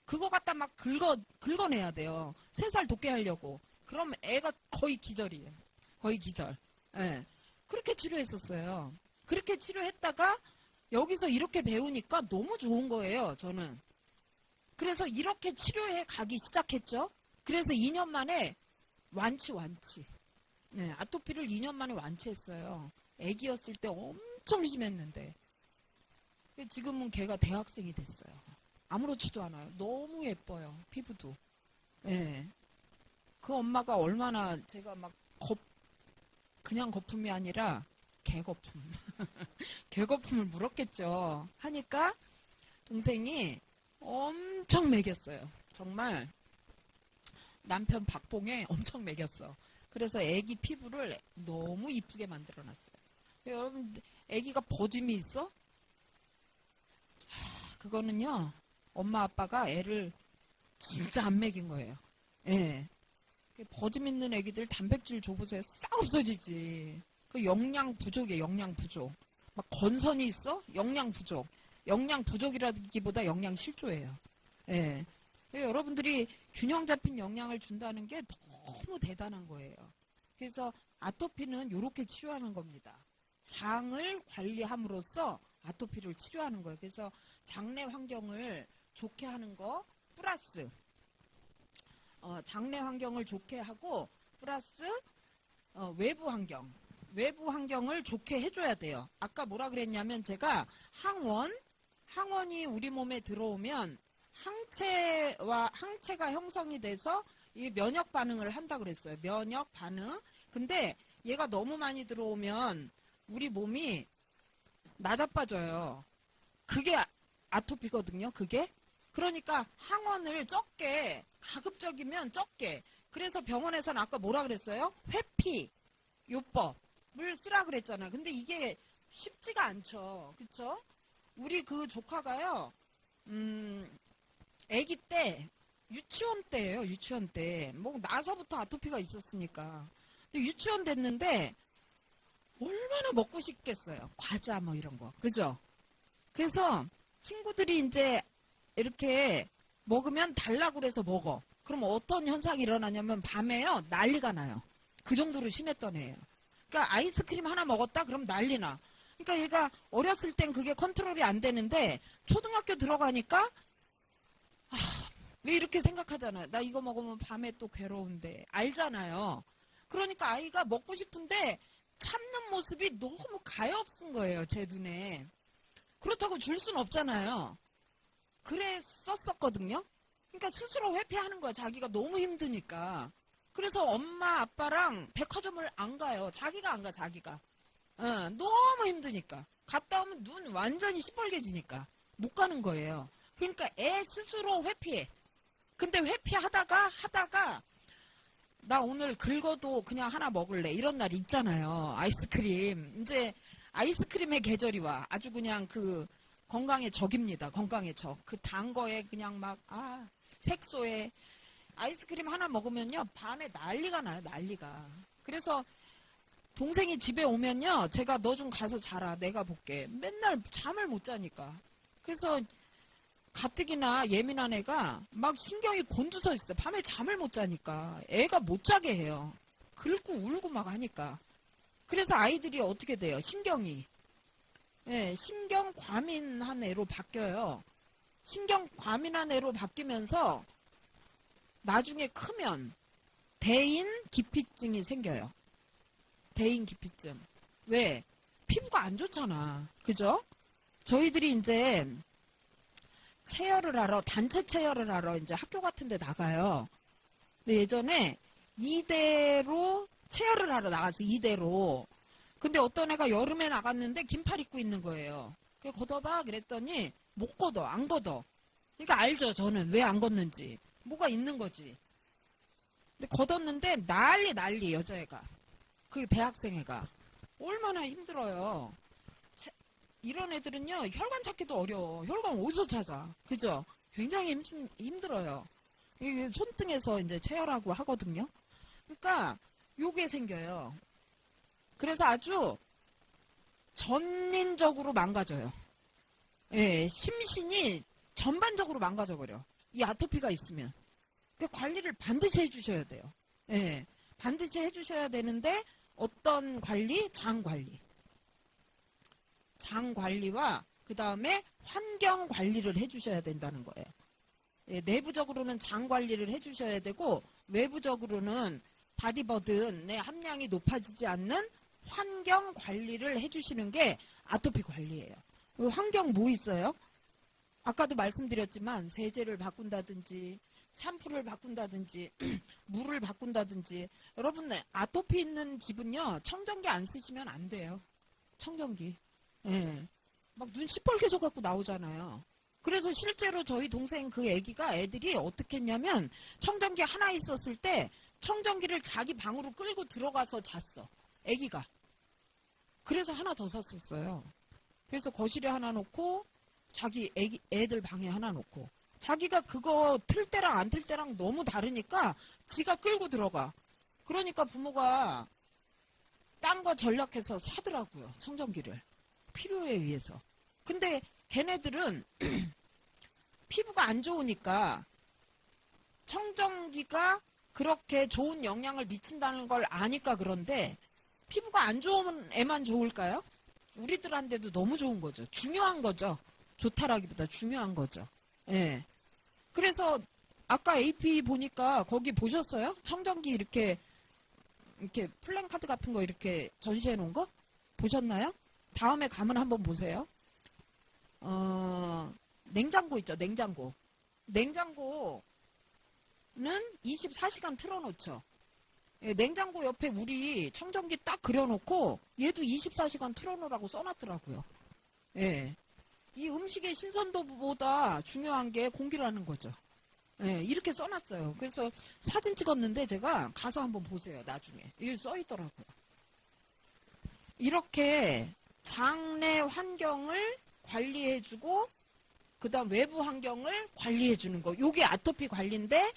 S1: 그거 갖다 막 긁어내야 돼요. 3살 돋게 하려고. 그럼 애가 거의 기절이에요. 거의 기절. 예. 그렇게 치료했었어요. 그렇게 치료했다가 여기서 이렇게 배우니까 너무 좋은 거예요, 저는. 그래서 이렇게 치료해 가기 시작했죠. 그래서 2년 만에 완치. 네, 아토피를 2년 만에 완치했어요. 애기였을 때 엄청 심했는데. 지금은 걔가 대학생이 됐어요. 아무렇지도 않아요. 너무 예뻐요. 피부도. 예. 그 엄마가 얼마나 제가 막 그냥 거품이 아니라 개거품. 개거품을 물었겠죠. 하니까 동생이 엄청 먹였어요. 정말 남편 박봉에 엄청 먹였어. 그래서 애기 피부를 너무 이쁘게 만들어놨어요. 여러분, 애기가 버짐이 있어? 그거는요, 엄마 아빠가 애를 진짜 안 먹인 거예요. 예. 버짐 있는 애기들 단백질 줘보세요. 싹 없어지지. 그 영양 부족이에요, 영양 부족. 막 건선이 있어? 영양 부족. 영양 부족이라기보다 영양 실조예요. 예. 여러분들이 균형 잡힌 영양을 준다는 게 너무 대단한 거예요. 그래서 아토피는 이렇게 치료하는 겁니다. 장을 관리함으로써 아토피를 치료하는 거예요. 그래서 장내 환경을 좋게 하는 거 플러스 장내 환경을 좋게 하고 플러스 외부 환경을 좋게 해줘야 돼요. 아까 뭐라 그랬냐면 제가 항원이 우리 몸에 들어오면 항체가 형성이 돼서 이 면역 반응을 한다 그랬어요. 면역 반응. 근데 얘가 너무 많이 들어오면 우리 몸이 나자빠져요. 그게 아토피거든요. 그게. 그러니까 항원을 적게, 가급적이면 적게. 그래서 병원에서는 아까 뭐라 그랬어요? 회피 요법을 쓰라 그랬잖아요. 근데 이게 쉽지가 않죠. 그쵸? 우리 그 조카가요. 아기 때 유치원 때예요. 유치원 때. 뭐 나서부터 아토피가 있었으니까. 근데 유치원 됐는데 얼마나 먹고 싶겠어요. 과자 뭐 이런 거. 그죠? 그래서 친구들이 이제 이렇게 먹으면 달라고 그래서 먹어. 그럼 어떤 현상이 일어나냐면 밤에요. 난리가 나요. 그 정도로 심했던 애예요. 그러니까 아이스크림 하나 먹었다? 그럼 난리 나. 그러니까 얘가 어렸을 땐 그게 컨트롤이 안 되는데 초등학교 들어가니까 왜 이렇게 생각하잖아요. 나 이거 먹으면 밤에 또 괴로운데. 알잖아요. 그러니까 아이가 먹고 싶은데 참는 모습이 너무 가엾은 거예요. 제 눈에. 그렇다고 줄 수는 없잖아요. 그랬었거든요. 그러니까 스스로 회피하는 거야. 자기가 너무 힘드니까. 그래서 엄마 아빠랑 백화점을 안 가요. 자기가 안 가. 자기가. 너무 힘드니까. 갔다 오면 눈 완전히 시뻘개지니까 못 가는 거예요. 그러니까 애 스스로 회피해. 근데 회피하다가 나 오늘 긁어도 그냥 하나 먹을래. 이런 날 있잖아요. 아이스크림. 이제 아이스크림의 계절이 와. 아주 그냥 그 건강의 적입니다. 건강의 적. 그 단 거에 그냥 막 색소에 아이스크림 하나 먹으면요. 밤에 난리가 나요. 난리가. 그래서 동생이 집에 오면요. 제가 너 좀 가서 자라. 내가 볼게. 맨날 잠을 못 자니까. 그래서 가뜩이나 예민한 애가 막 신경이 곤두서 있어요. 밤에 잠을 못 자니까. 애가 못 자게 해요. 긁고 울고 막 하니까. 그래서 아이들이 어떻게 돼요? 신경이. 예, 신경 과민한 애로 바뀌어요. 신경 과민한 애로 바뀌면서 나중에 크면 대인 기피증이 생겨요. 대인 기피증. 왜? 피부가 안 좋잖아. 그죠? 저희들이 이제 체열을 하러, 단체 체열을 하러 이제 학교 같은 데 나가요. 근데 예전에 2대로 체열을 하러 나갔어. 2대로. 근데 어떤 애가 여름에 나갔는데 긴팔 입고 있는 거예요. 그래서 걷어봐 그랬더니 못 걷어. 안 걷어. 그러니까 알죠. 저는 왜 안 걷는지. 뭐가 있는 거지. 근데 걷었는데 난리 여자애가. 그 대학생 애가. 얼마나 힘들어요. 이런 애들은요. 혈관 찾기도 어려워. 혈관 어디서 찾아. 그죠? 굉장히 힘들어요. 이게 손등에서 이제 체열하고 하거든요. 그러니까 요게 생겨요. 그래서 아주 전인적으로 망가져요. 예, 심신이 전반적으로 망가져버려. 이 아토피가 있으면. 그러니까 관리를 반드시 해주셔야 돼요. 예, 반드시 해주셔야 되는데 어떤 관리? 장 관리. 장 관리와 그 다음에 환경 관리를 해주셔야 된다는 거예요. 예, 내부적으로는 장 관리를 해주셔야 되고 외부적으로는 바디버든의 함량이 높아지지 않는 환경 관리를 해주시는 게 아토피 관리예요. 환경 뭐 있어요? 아까도 말씀드렸지만 세제를 바꾼다든지 샴푸를 바꾼다든지 물을 바꾼다든지 여러분 아토피 있는 집은요 청정기 안 쓰시면 안 돼요. 청정기. 예. 막 눈 시뻘개져 갖고 나오잖아요. 그래서 실제로 저희 동생 그 애들이 어떻게 했냐면 청정기 하나 있었을 때 청정기를 자기 방으로 끌고 들어가서 잤어. 애기가. 그래서 하나 더 샀었어요. 그래서 거실에 하나 놓고 자기 애들 방에 하나 놓고 자기가 그거 틀 때랑 안 틀 때랑 너무 다르니까 지가 끌고 들어가. 그러니까 부모가 딴 거 전략해서 사더라고요. 청정기를. 필요에 의해서. 근데 걔네들은 피부가 안 좋으니까 청정기가 그렇게 좋은 영향을 미친다는 걸 아니까 그런데 피부가 안 좋은 애만 좋을까요? 우리들한테도 너무 좋은 거죠. 중요한 거죠. 좋다라기보다 중요한 거죠. 예. 그래서 아까 AP 보니까 거기 보셨어요? 청정기 이렇게 플랜카드 같은 거 이렇게 전시해 놓은 거? 보셨나요? 다음에 가면 한번 보세요. 냉장고 있죠, 냉장고. 냉장고는 24시간 틀어놓죠. 예, 냉장고 옆에 우리 청정기 딱 그려놓고 얘도 24시간 틀어놓으라고 써놨더라고요. 예. 이 음식의 신선도보다 중요한 게 공기라는 거죠. 예, 이렇게 써놨어요. 그래서 사진 찍었는데 제가 가서 한번 보세요, 나중에. 여기 써있더라고요. 이렇게 장내 환경을 관리해주고 그 다음 외부 환경을 관리해주는 거. 요게 아토피 관리인데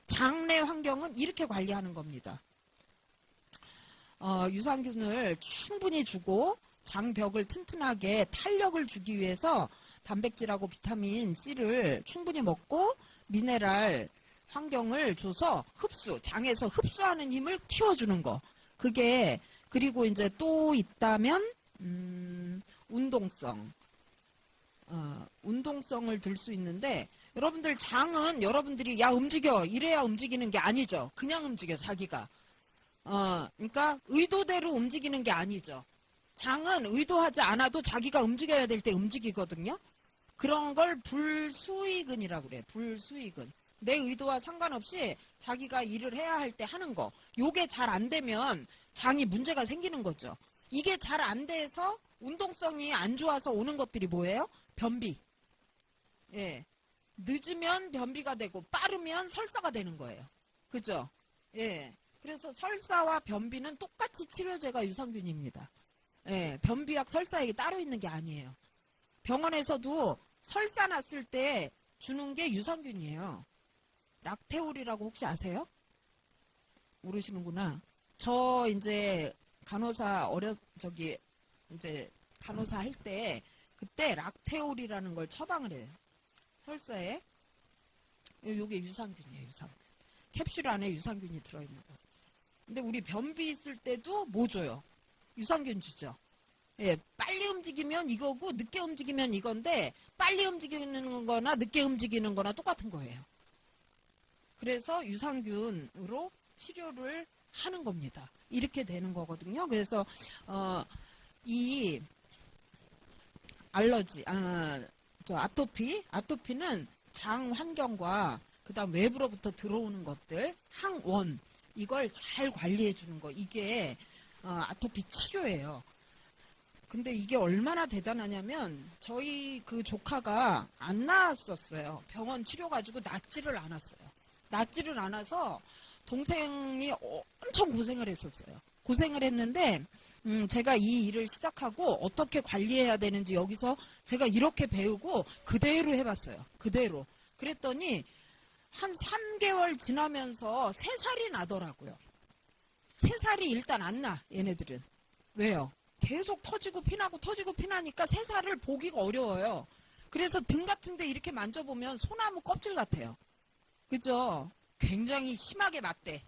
S1: 장내 환경은 이렇게 관리하는 겁니다. 유산균을 충분히 주고 장벽을 튼튼하게 탄력을 주기 위해서 단백질하고 비타민 C를 충분히 먹고 미네랄 환경을 줘서 장에서 흡수하는 힘을 키워주는 거. 그게, 그리고 이제 또 있다면, 운동성. 운동성을 들 수 있는데, 여러분들 장은 여러분들이 야, 움직여. 이래야 움직이는 게 아니죠. 그냥 움직여, 자기가. 그러니까 의도대로 움직이는 게 아니죠. 장은 의도하지 않아도 자기가 움직여야 될 때 움직이거든요. 그런 걸 불수의근이라고 그래. 불수의근. 내 의도와 상관없이 자기가 일을 해야 할 때 하는 거. 요게 잘 안 되면 장이 문제가 생기는 거죠. 이게 잘 안 돼서 운동성이 안 좋아서 오는 것들이 뭐예요? 변비. 예. 늦으면 변비가 되고 빠르면 설사가 되는 거예요. 그죠? 예. 그래서 설사와 변비는 똑같이 치료제가 유산균입니다. 예. 변비약 설사액이 따로 있는 게 아니에요. 병원에서도 설사 났을 때 주는 게 유산균이에요. 락테올이라고 혹시 아세요? 모르시는구나. 저 이제 간호사 이제 간호사 할 때 그때 락테올이라는 걸 처방을 해요. 설사에. 요게 유산균이에요, 유산균. 캡슐 안에 유산균이 들어있는 거. 근데 우리 변비 있을 때도 뭐 줘요? 유산균 주죠. 예, 빨리 움직이면 이거고 늦게 움직이면 이건데 빨리 움직이는 거나 늦게 움직이는 거나 똑같은 거예요. 그래서 유산균으로 치료를 하는 겁니다. 이렇게 되는 거거든요. 그래서 이 알러지, 아토피는 장 환경과 그다음 외부로부터 들어오는 것들, 항원 이걸 잘 관리해 주는 거. 이게 아토피 치료예요. 근데 이게 얼마나 대단하냐면 저희 그 조카가 안 나았었어요. 병원 치료 가지고 낫지를 않았어요. 낫지를 않아서 동생이 엄청 고생을 했었어요. 고생을 했는데 제가 이 일을 시작하고 어떻게 관리해야 되는지 여기서 제가 이렇게 배우고 그대로 해봤어요. 그대로. 그랬더니 한 3개월 지나면서 3살이 나더라고요. 3살이 일단 안 나, 얘네들은. 왜요? 계속 터지고 피나고 터지고 피나니까 3살을 보기가 어려워요. 그래서 등 같은 데 이렇게 만져보면 소나무 껍질 같아요. 그죠? 굉장히 심하게 맞대.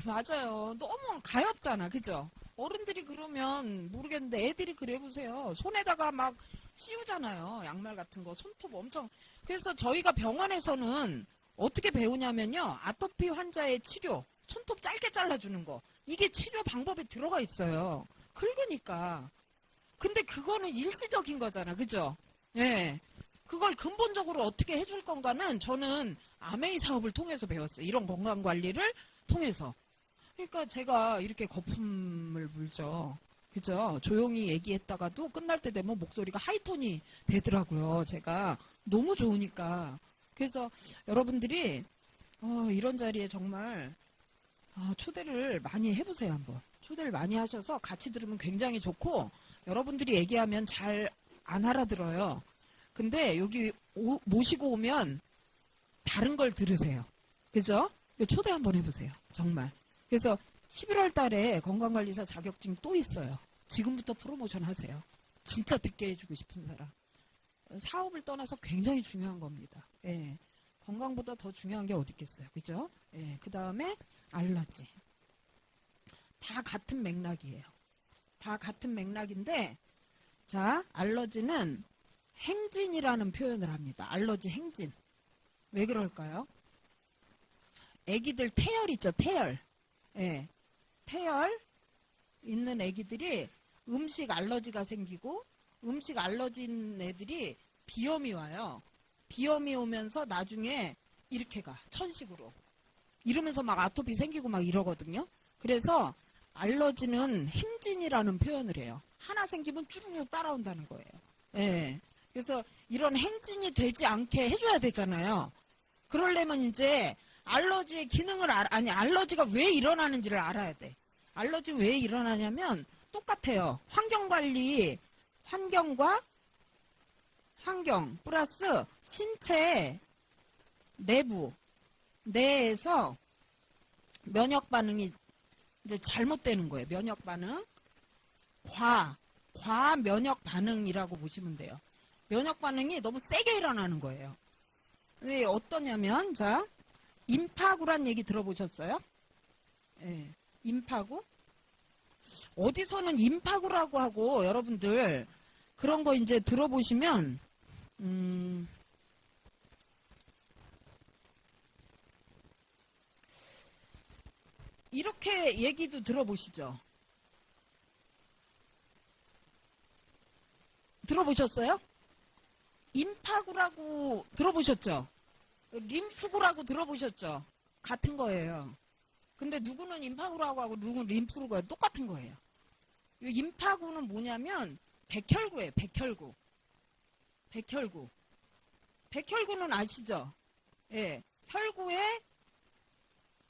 S1: 맞아요. 너무 가엾잖아. 그죠? 어른들이 그러면 모르겠는데 애들이 그래 보세요. 손에다가 막 씌우잖아요. 양말 같은 거. 손톱 엄청. 그래서 저희가 병원에서는 어떻게 배우냐면요. 아토피 환자의 치료. 손톱 짧게 잘라주는 거. 이게 치료 방법에 들어가 있어요. 긁으니까. 근데 그거는 일시적인 거잖아. 그죠? 예. 그걸 근본적으로 어떻게 해줄 건가는 저는 아메이 사업을 통해서 배웠어요. 이런 건강관리를 통해서. 그러니까 제가 이렇게 거품을 물죠. 그죠? 조용히 얘기했다가도 끝날 때 되면 목소리가 하이톤이 되더라고요. 제가 너무 좋으니까. 그래서 여러분들이 이런 자리에 정말 초대를 많이 해보세요. 한번. 초대를 많이 하셔서 같이 들으면 굉장히 좋고 여러분들이 얘기하면 잘 안 알아들어요. 근데 여기 모시고 오면 다른 걸 들으세요. 그죠? 초대 한번 해보세요. 정말. 그래서 11월 달에 건강관리사 자격증 또 있어요. 지금부터 프로모션 하세요. 진짜 듣게 해주고 싶은 사람. 사업을 떠나서 굉장히 중요한 겁니다. 예. 건강보다 더 중요한 게 어디 있겠어요. 그죠? 예. 그 다음에 알러지. 다 같은 맥락이에요. 다 같은 맥락인데 자, 알러지는 행진이라는 표현을 합니다. 알러지 행진. 왜 그럴까요? 애기들 태열 있죠, 태열. 예. 태열 있는 애기들이 음식 알러지가 생기고 음식 알러지인 애들이 비염이 와요. 비염이 오면서 나중에 이렇게 가, 천식으로. 이러면서 막 아토피 생기고 막 이러거든요. 그래서 알러지는 행진이라는 표현을 해요. 하나 생기면 쭈르륵 따라온다는 거예요. 예. 그래서 이런 행진이 되지 않게 해줘야 되잖아요. 그러려면 이제 알러지의 기능을 아니 알러지가 왜 일어나는지를 알아야 돼. 알러지 왜 일어나냐면 똑같아요. 환경관리, 환경과 환경 플러스 신체 내부 내에서 면역 반응이 이제 잘못되는 거예요. 면역 반응. 과 면역 반응이라고 보시면 돼요. 면역 반응이 너무 세게 일어나는 거예요. 근데 어떠냐면, 자, 임파구란 얘기 들어보셨어요? 예, 임파구? 어디서는 임파구라고 하고, 여러분들, 그런 거 이제 들어보시면, 이렇게 얘기도 들어보시죠? 들어보셨어요? 임파구라고 들어보셨죠? 림프구라고 들어보셨죠? 같은 거예요. 근데 누구는 임파구라고 하고 누구는 림프구가 똑같은 거예요. 이 임파구는 뭐냐면 백혈구예요. 백혈구. 백혈구. 백혈구는 아시죠? 예. 혈구에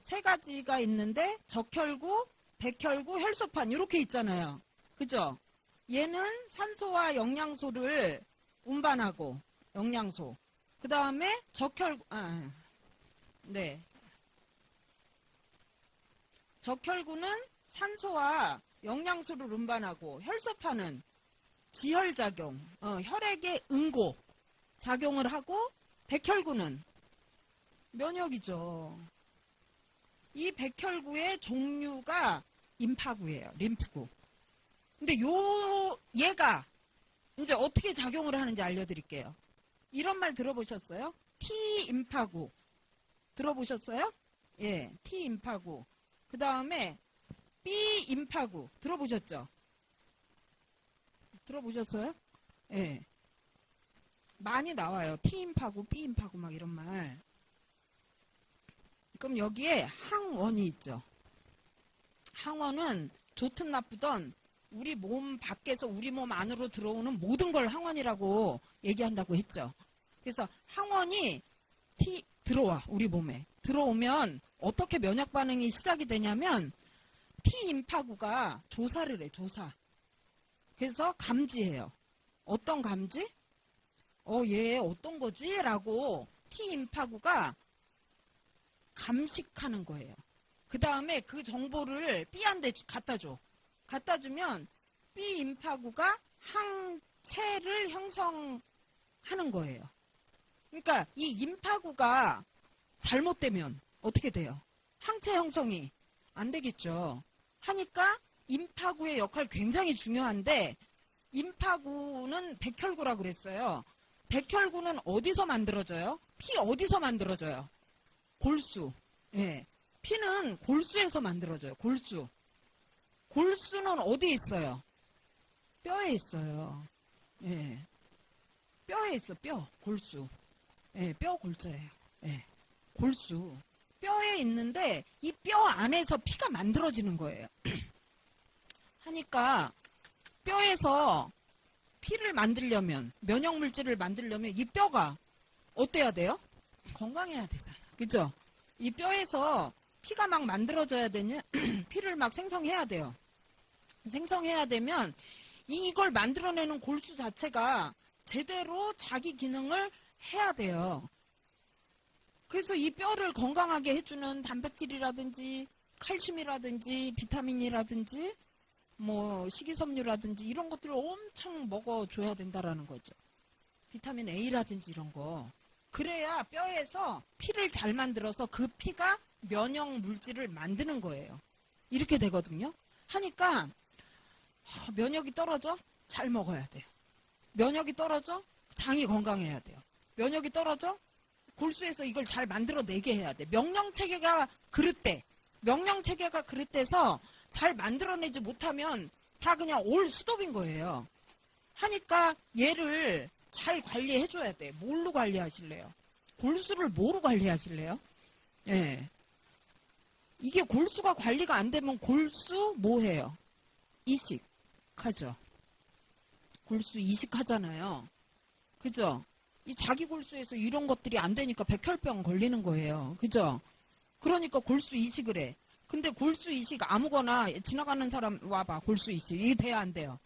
S1: 세 가지가 있는데 적혈구, 백혈구, 혈소판 이렇게 있잖아요. 그죠? 얘는 산소와 영양소를 운반하고 영양소. 그 다음에 네. 적혈구는 산소와 영양소를 운반하고 혈소판은 지혈작용, 혈액의 응고 작용을 하고 백혈구는 면역이죠. 이 백혈구의 종류가 임파구예요. 림프구. 근데 얘가 이제 어떻게 작용을 하는지 알려드릴게요. 이런 말 들어보셨어요? T임파구. 들어보셨어요? 예, T임파구. 그 다음에 B임파구. 들어보셨죠? 들어보셨어요? 예. 많이 나와요. T임파구, B임파구 막 이런 말. 그럼 여기에 항원이 있죠. 항원은 좋든 나쁘든 우리 몸 밖에서 우리 몸 안으로 들어오는 모든 걸 항원이라고 얘기한다고 했죠. 그래서 항원이 들어와 우리 몸에. 들어오면 어떻게 면역 반응이 시작이 되냐면 T임파구가 조사를 해. 조사. 그래서 감지해요. 어떤 감지? 얘 어떤 거지? 라고 T임파구가 감식하는 거예요. 그 다음에 그 정보를 B한테 갖다 줘. 갖다 주면 B임파구가 항체를 형성하는 거예요. 그러니까 이 임파구가 잘못되면 어떻게 돼요? 항체 형성이 안 되겠죠. 하니까 임파구의 역할 굉장히 중요한데 임파구는 백혈구라고 그랬어요. 백혈구는 어디서 만들어져요? 피 어디서 만들어져요? 골수. 예. 피는 골수에서 만들어져요. 골수. 골수는 어디에 있어요? 뼈에 있어요. 예. 뼈에 있어, 뼈. 골수. 예, 뼈 골수예요. 예. 골수. 뼈에 있는데 이 뼈 안에서 피가 만들어지는 거예요. 하니까 뼈에서 피를 만들려면 면역 물질을 만들려면 이 뼈가 어때야 돼요? 건강해야 되잖아. 그죠? 이 뼈에서 피가 막 만들어져야 되냐? 피를 막 생성해야 돼요. 생성해야 되면 이걸 만들어내는 골수 자체가 제대로 자기 기능을 해야 돼요. 그래서 이 뼈를 건강하게 해주는 단백질이라든지 칼슘이라든지 비타민이라든지 뭐 식이섬유라든지 이런 것들을 엄청 먹어줘야 된다라는 거죠. 비타민 A라든지 이런 거. 그래야 뼈에서 피를 잘 만들어서 그 피가 면역 물질을 만드는 거예요. 이렇게 되거든요. 하니까 면역이 떨어져? 잘 먹어야 돼요. 면역이 떨어져? 장이 건강해야 돼요. 면역이 떨어져? 골수에서 이걸 잘 만들어내게 해야 돼. 명령체계가 그릇돼. 명령체계가 그릇돼서 잘 만들어내지 못하면 다 그냥 올 수도인 거예요. 하니까 얘를 잘 관리해줘야 돼. 뭘로 관리하실래요? 골수를 뭐로 관리하실래요? 예. 이게 골수가 관리가 안 되면 골수 뭐 해요? 이식하죠. 골수 이식하잖아요. 그죠? 이 자기 골수에서 이런 것들이 안 되니까 백혈병 걸리는 거예요. 그죠? 그러니까 골수 이식을 해. 근데 골수 이식 아무거나 지나가는 사람 와봐. 골수 이식. 이게 돼야 안 돼요?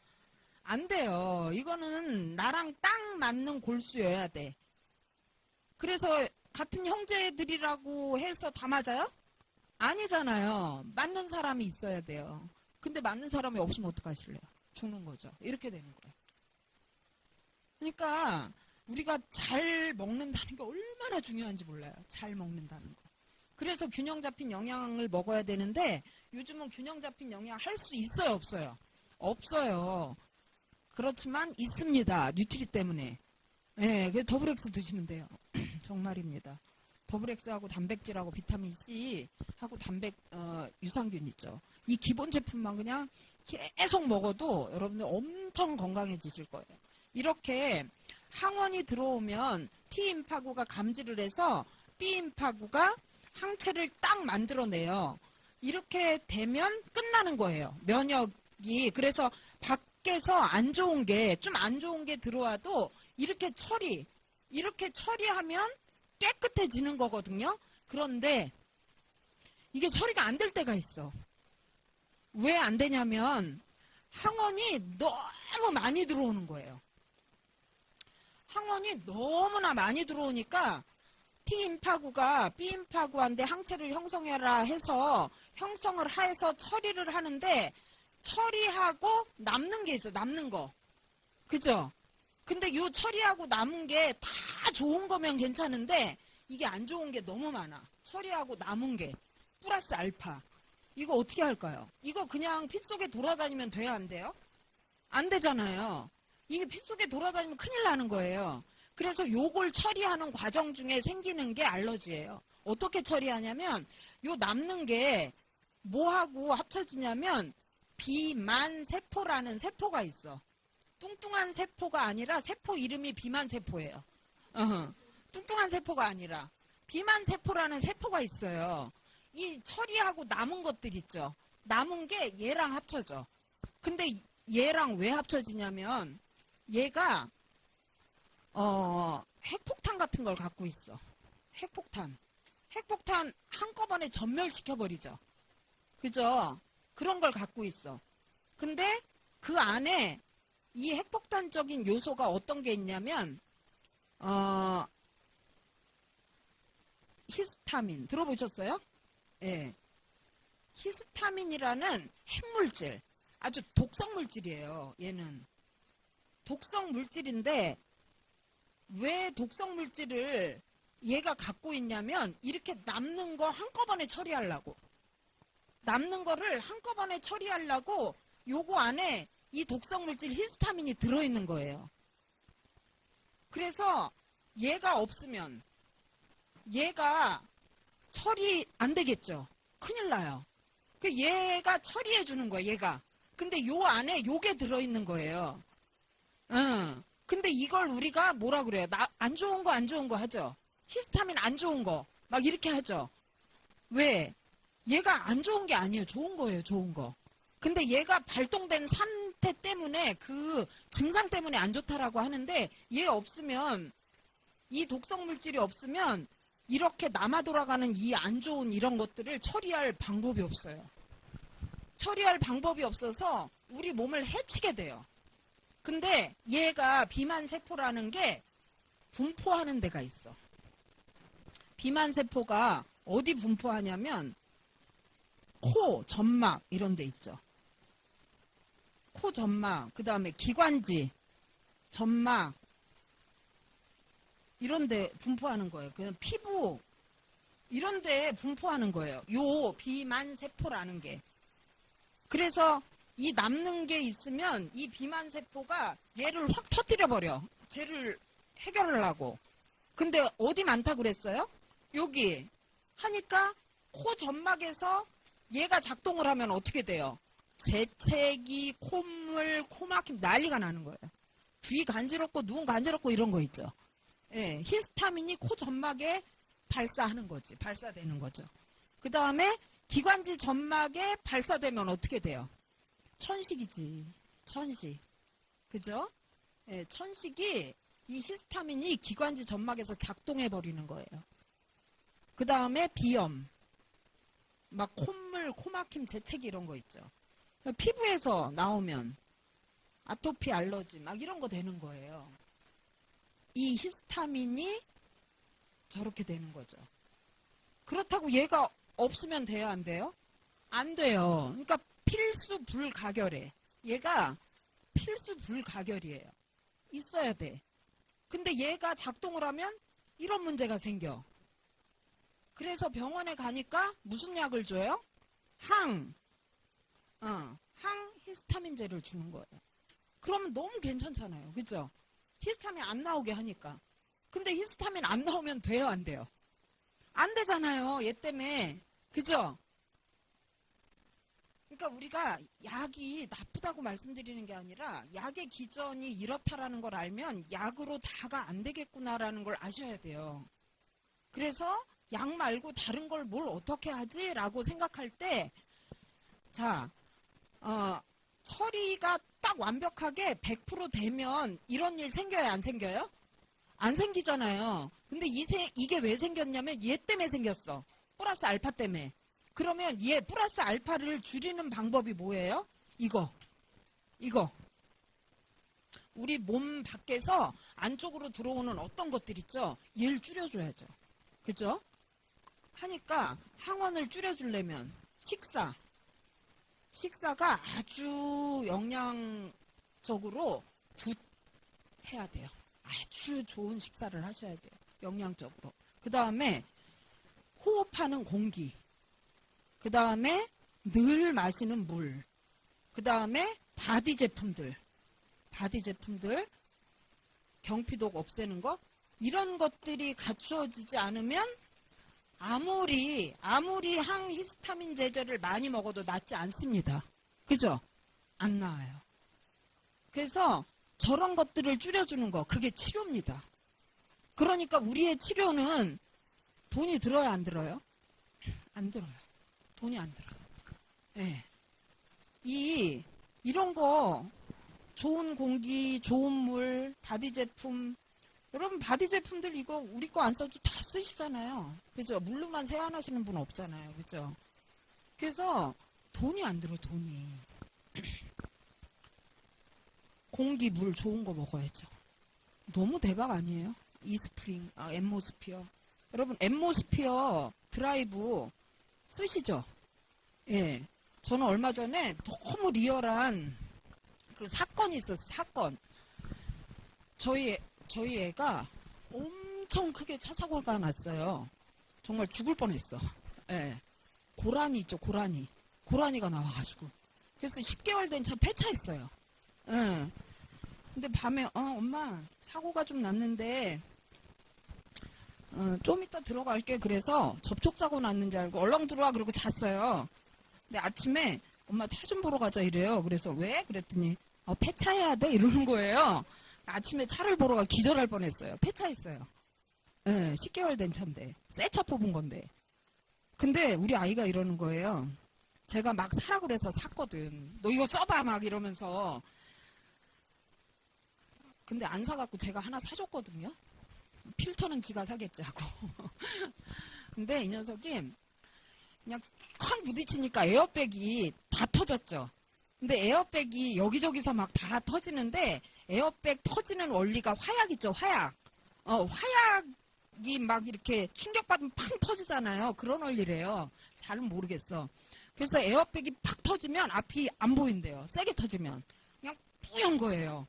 S1: 안 돼요. 이거는 나랑 딱 맞는 골수여야 돼. 그래서 같은 형제들이라고 해서 다 맞아요? 아니잖아요. 맞는 사람이 있어야 돼요. 근데 맞는 사람이 없으면 어떡하실래요? 죽는 거죠. 이렇게 되는 거예요. 그러니까 우리가 잘 먹는다는 게 얼마나 중요한지 몰라요. 잘 먹는다는 거. 그래서 균형 잡힌 영양을 먹어야 되는데 요즘은 균형 잡힌 영양 할 수 있어요? 없어요? 없어요. 그렇지만 있습니다. 뉴트리 때문에. 네, 그 더블엑스 드시면 돼요. 정말입니다. 더블엑스하고 단백질하고 비타민 C하고 유산균 있죠. 이 기본 제품만 그냥 계속 먹어도 여러분들 엄청 건강해지실 거예요. 이렇게 항원이 들어오면 T임파구가 감지를 해서 B임파구가 항체를 딱 만들어내요. 이렇게 되면 끝나는 거예요. 면역이. 그래서 밖에서 안 좋은 게, 좀 안 좋은 게 들어와도 이렇게 처리하면 깨끗해지는 거거든요. 그런데 이게 처리가 안 될 때가 있어. 왜 안 되냐면 항원이 너무 많이 들어오는 거예요. 항원이 너무나 많이 들어오니까 T임파구가 B임파구한테 항체를 형성해라 해서 형성을 해서 처리를 하는데 처리하고 남는 게 있어. 남는 거. 그죠? 근데 요 처리하고 남은 게 다 좋은 거면 괜찮은데 이게 안 좋은 게 너무 많아. 처리하고 남은 게 플러스 알파. 이거 어떻게 할까요? 이거 그냥 피 속에 돌아다니면 돼야 안 돼요? 안 되잖아요. 이게 피 속에 돌아다니면 큰일 나는 거예요. 그래서 요걸 처리하는 과정 중에 생기는 게 알러지예요. 어떻게 처리하냐면 요 남는 게 뭐하고 합쳐지냐면 비만세포라는 세포가 있어. 뚱뚱한 세포가 아니라 세포 이름이 비만세포예요. 뚱뚱한 세포가 아니라 비만세포라는 세포가 있어요. 이 처리하고 남은 것들 있죠. 남은 게 얘랑 합쳐져. 근데 얘랑 왜 합쳐지냐면 얘가 핵폭탄 같은 걸 갖고 있어. 핵폭탄 한꺼번에 전멸시켜버리죠. 그죠? 그런 걸 갖고 있어. 근데 그 안에 이 핵폭탄적인 요소가 어떤 게 있냐면 히스타민 들어보셨어요? 예. 히스타민이라는 핵물질, 아주 독성 물질이에요. 얘는 독성 물질인데 왜 독성 물질을 얘가 갖고 있냐면 이렇게 남는 거 한꺼번에 처리하려고. 남는 거를 한꺼번에 처리하려고 요거 안에 이 독성 물질 히스타민이 들어있는 거예요. 그래서 얘가 없으면 얘가 처리 안 되겠죠. 큰일 나요. 그 얘가 처리해 주는 거예요. 얘가. 근데 요 안에 요게 들어있는 거예요. 근데 이걸 우리가 뭐라 그래요? 안 좋은 거 하죠. 히스타민 안 좋은 거 막 이렇게 하죠. 왜? 얘가 안 좋은 게 아니에요. 좋은 거예요. 좋은 거. 근데 얘가 발동된 상태 때문에 그 증상 때문에 안 좋다라고 하는데 얘 없으면 이 독성 물질이 없으면 이렇게 남아 돌아가는 이 안 좋은 이런 것들을 처리할 방법이 없어요. 처리할 방법이 없어서 우리 몸을 해치게 돼요. 근데 얘가 비만세포라는 게 분포하는 데가 있어. 비만세포가 어디 분포하냐면 코, 점막 이런 데 있죠. 코, 점막, 그 다음에 기관지, 점막 이런 데 분포하는 거예요. 그냥 피부 이런 데 분포하는 거예요. 요 비만세포라는 게. 그래서 이 남는 게 있으면 이 비만세포가 얘를 확 터뜨려 버려. 쟤를 해결을 하고. 근데 어디 많다 그랬어요? 여기 하니까 코 점막에서 얘가 작동을 하면 어떻게 돼요? 재채기, 콧물, 코막힘 난리가 나는 거예요. 귀 간지럽고 눈 간지럽고 이런 거 있죠. 예, 히스타민이 코 점막에 발사하는 거지. 발사되는 거죠. 그 다음에 기관지 점막에 발사되면 어떻게 돼요? 천식이지. 천식. 그죠? 예, 천식이 이 히스타민이 기관지 점막에서 작동해 버리는 거예요. 그 다음에 비염. 막 콧물, 코막힘, 재채기 이런 거 있죠. 피부에서 나오면 아토피, 알러지 막 이런 거 되는 거예요. 이 히스타민이 저렇게 되는 거죠. 그렇다고 얘가 없으면 돼요, 안 돼요? 안 돼요. 그러니까 필수 불가결해. 얘가 필수 불가결이에요. 있어야 돼. 근데 얘가 작동을 하면 이런 문제가 생겨. 그래서 병원에 가니까 무슨 약을 줘요? 항히스타민제를 주는 거예요. 그러면 너무 괜찮잖아요. 그죠? 히스타민 안 나오게 하니까. 근데 히스타민 안 나오면 돼요, 안 돼요? 안 되잖아요. 얘 때문에. 그죠? 그러니까 우리가 약이 나쁘다고 말씀드리는 게 아니라 약의 기전이 이렇다라는 걸 알면 약으로 다가 안 되겠구나라는 걸 아셔야 돼요. 그래서 약 말고 다른 걸 뭘 어떻게 하지? 라고 생각할 때 자, 처리가 딱 완벽하게 100% 되면 이런 일 생겨요, 안 생겨요? 안 생기잖아요. 근데 이게 왜 생겼냐면 얘 때문에 생겼어. 플러스 알파 때문에. 그러면 얘 플러스 알파를 줄이는 방법이 뭐예요? 이거. 우리 몸 밖에서 안쪽으로 들어오는 어떤 것들 있죠? 얘를 줄여줘야죠. 그죠? 하니까 항원을 줄여주려면 식사가 아주 영양적으로 해야 돼요. 아주 좋은 식사를 하셔야 돼요. 영양적으로. 그 다음에 호흡하는 공기. 그 다음에 늘 마시는 물. 그 다음에 바디 제품들. 경피독 없애는 거. 이런 것들이 갖추어지지 않으면 아무리 항히스타민 제제를 많이 먹어도 낫지 않습니다. 그죠? 안 나아요. 그래서 저런 것들을 줄여주는 거, 그게 치료입니다. 그러니까 우리의 치료는 돈이 들어요, 안 들어요? 안 들어요. 돈이 안 들어요. 네. 이런 거, 좋은 공기, 좋은 물, 바디 제품, 여러분 바디 제품들 이거 우리 거 안 써도 다 쓰시잖아요. 그죠? 물로만 세안하시는 분 없잖아요. 그죠? 그래서 돈이 안 들어, 돈이. 공기, 물 좋은 거 먹어야죠. 너무 대박 아니에요? 이스프링, 엠모스피어. 여러분 엠모스피어 드라이브 쓰시죠? 예. 저는 얼마 전에 너무 리얼한 그 사건이 있었어요. 사건. 저희 애가 엄청 크게 차 사고가 났어요. 정말 죽을 뻔했어. 예. 고라니 있죠, 고라니. 고라니가 나와가지고. 그래서 10개월 된 차 폐차했어요. 예. 근데 밤에, 엄마, 사고가 좀 났는데, 좀 이따 들어갈게. 그래서 접촉사고 났는지 알고, 얼렁 들어와. 그러고 잤어요. 근데 아침에, 엄마 차 좀 보러 가자 이래요. 그래서 왜? 그랬더니, 폐차해야 돼? 이러는 거예요. 아침에 차를 보러 가 기절할 뻔했어요. 폐차했어요. 네, 10개월 된 차인데 새 차 뽑은 건데. 근데 우리 아이가 이러는 거예요. 제가 막 사라 그래서 샀거든. 너 이거 써봐 막 이러면서. 근데 안 사갖고 제가 하나 사줬거든요. 필터는 지가 사겠지 하고. 근데 이 녀석이 그냥 쾅 부딪히니까 에어백이 다 터졌죠. 근데 에어백이 여기저기서 막 다 터지는데 에어백 터지는 원리가 화약 있죠, 화약. 화약이 막 이렇게 충격받으면 팡 터지잖아요. 그런 원리래요. 잘은 모르겠어. 그래서 에어백이 팍 터지면 앞이 안 보인대요. 세게 터지면. 그냥 뿌연 거예요.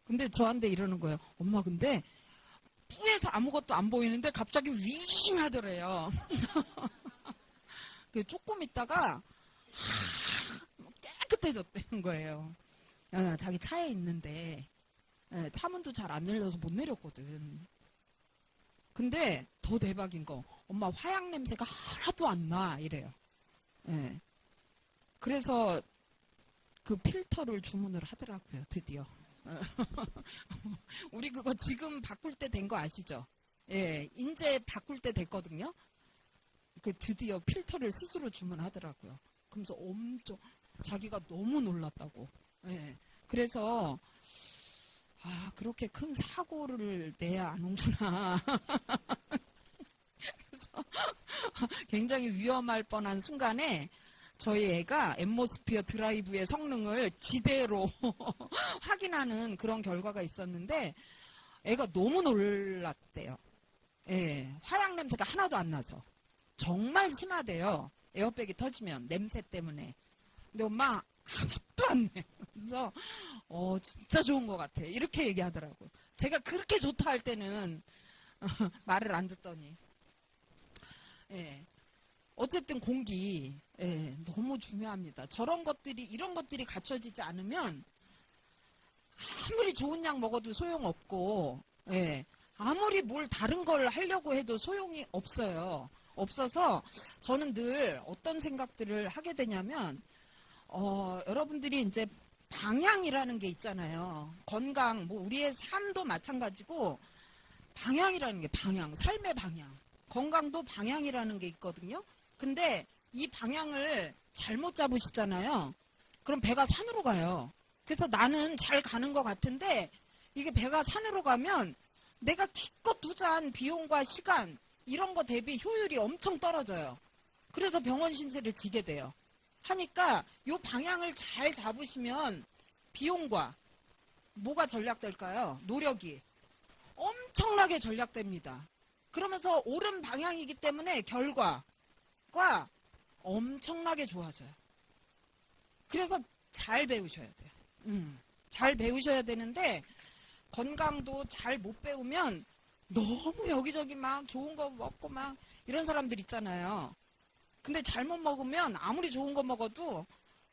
S1: 근데 저한테 이러는 거예요. 엄마 근데 뿌에서 아무것도 안 보이는데 갑자기 윙 하더래요. 조금 있다가 깨끗해졌다는 거예요. 자기 차에 있는데. 예, 차문도 잘 안 열려서 못 내렸거든. 근데 더 대박인 거, 엄마 화약 냄새가 하나도 안 나, 이래요. 예. 그래서 그 필터를 주문을 하더라고요, 드디어. 우리 그거 지금 바꿀 때 된 거 아시죠? 예, 이제 바꿀 때 됐거든요. 그 드디어 필터를 스스로 주문하더라고요. 그러면서 엄청 자기가 너무 놀랐다고. 예. 그래서 그렇게 큰 사고를 내야 안 오구나. 그래서 굉장히 위험할 뻔한 순간에 저희 애가 앰모스피어 드라이브의 성능을 지대로 확인하는 그런 결과가 있었는데 애가 너무 놀랐대요. 예, 화약 냄새가 하나도 안 나서. 정말 심하대요. 에어백이 터지면 냄새 때문에. 근데 엄마 하나도 안 내. 그래서 진짜 좋은 것 같아. 이렇게 얘기하더라고요. 제가 그렇게 좋다 할 때는 말을 안 듣더니. 예. 어쨌든 공기 너무 중요합니다. 이런 것들이 갖춰지지 않으면 아무리 좋은 약 먹어도 소용없고 아무리 뭘 다른 걸 하려고 해도 소용이 없어요. 없어서 저는 늘 어떤 생각들을 하게 되냐면 여러분들이 이제 방향이라는 게 있잖아요. 건강, 뭐 우리의 삶도 마찬가지고 방향이라는 게 삶의 방향. 건강도 방향이라는 게 있거든요. 근데 이 방향을 잘못 잡으시잖아요. 그럼 배가 산으로 가요. 그래서 나는 잘 가는 것 같은데 이게 배가 산으로 가면 내가 기껏 투자한 비용과 시간 이런 거 대비 효율이 엄청 떨어져요. 그래서 병원 신세를 지게 돼요. 하니까 이 방향을 잘 잡으시면 비용과 뭐가 전략될까요? 노력이 엄청나게 전략됩니다. 그러면서 옳은 방향이기 때문에 결과가 엄청나게 좋아져요. 그래서 잘 배우셔야 돼요. 잘 배우셔야 되는데 건강도 잘 못 배우면 너무 여기저기 막 좋은 거 먹고 막 이런 사람들 있잖아요. 근데 잘못 먹으면 아무리 좋은 거 먹어도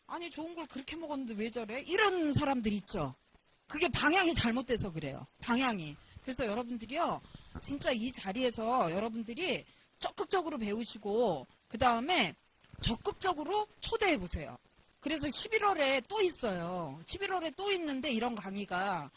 S1: 아니 좋은 걸 그렇게 먹었는데 왜 저래? 이런 사람들 있죠. 그게 방향이 잘못돼서 그래요. 방향이. 그래서 여러분들이요. 진짜 이 자리에서 여러분들이 적극적으로 배우시고 그 다음에 적극적으로 초대해 보세요. 그래서 11월에 또 있어요. 11월에 또 있는데 이런 강의가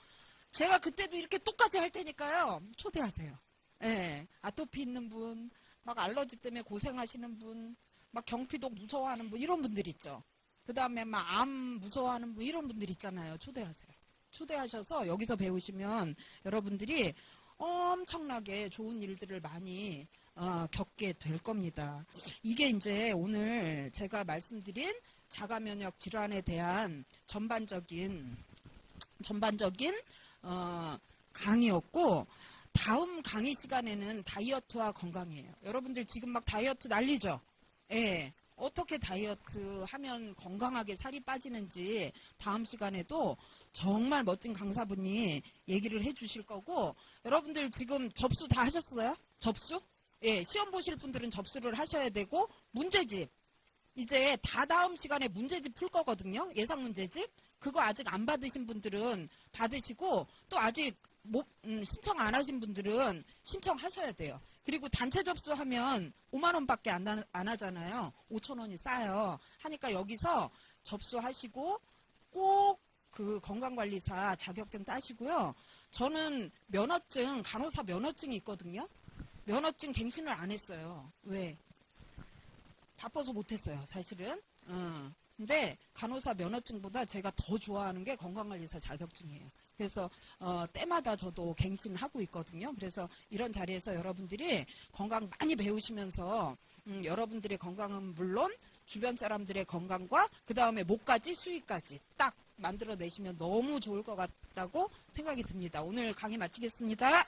S1: 제가 그때도 이렇게 똑같이 할 테니까요. 초대하세요. 예. 아토피 있는 분, 막 알러지 때문에 고생하시는 분, 막 경피독 무서워하는 분 이런 분들 있죠. 그 다음에 막 암 무서워하는 분 이런 분들 있잖아요. 초대하세요. 초대하셔서 여기서 배우시면 여러분들이 엄청나게 좋은 일들을 많이 겪게 될 겁니다. 이게 이제 오늘 제가 말씀드린 자가면역 질환에 대한 전반적인 강의였고 다음 강의 시간에는 다이어트와 건강이에요. 여러분들 지금 막 다이어트 난리죠? 예. 어떻게 다이어트 하면 건강하게 살이 빠지는지 다음 시간에도 정말 멋진 강사분이 얘기를 해 주실 거고 여러분들 지금 접수 다 하셨어요? 접수? 예, 시험 보실 분들은 접수를 하셔야 되고 문제집 이제 다 다음 시간에 문제집 풀 거거든요. 예상 문제집. 그거 아직 안 받으신 분들은 받으시고 또 아직 신청 안 하신 분들은 신청하셔야 돼요. 그리고 단체 접수하면 5만 원밖에 안 하잖아요. 5천 원이 싸요. 하니까 여기서 접수하시고 꼭 그 건강관리사 자격증 따시고요. 저는 면허증, 간호사 면허증이 있거든요. 면허증 갱신을 안 했어요. 왜? 바빠서 못했어요, 사실은. 근데 간호사 면허증보다 제가 더 좋아하는 게 건강관리사 자격증이에요. 그래서 때마다 저도 갱신하고 있거든요. 그래서 이런 자리에서 여러분들이 건강 많이 배우시면서 여러분들의 건강은 물론 주변 사람들의 건강과 그 다음에 목까지 수익까지 딱 만들어내시면 너무 좋을 것 같다고 생각이 듭니다. 오늘 강의 마치겠습니다.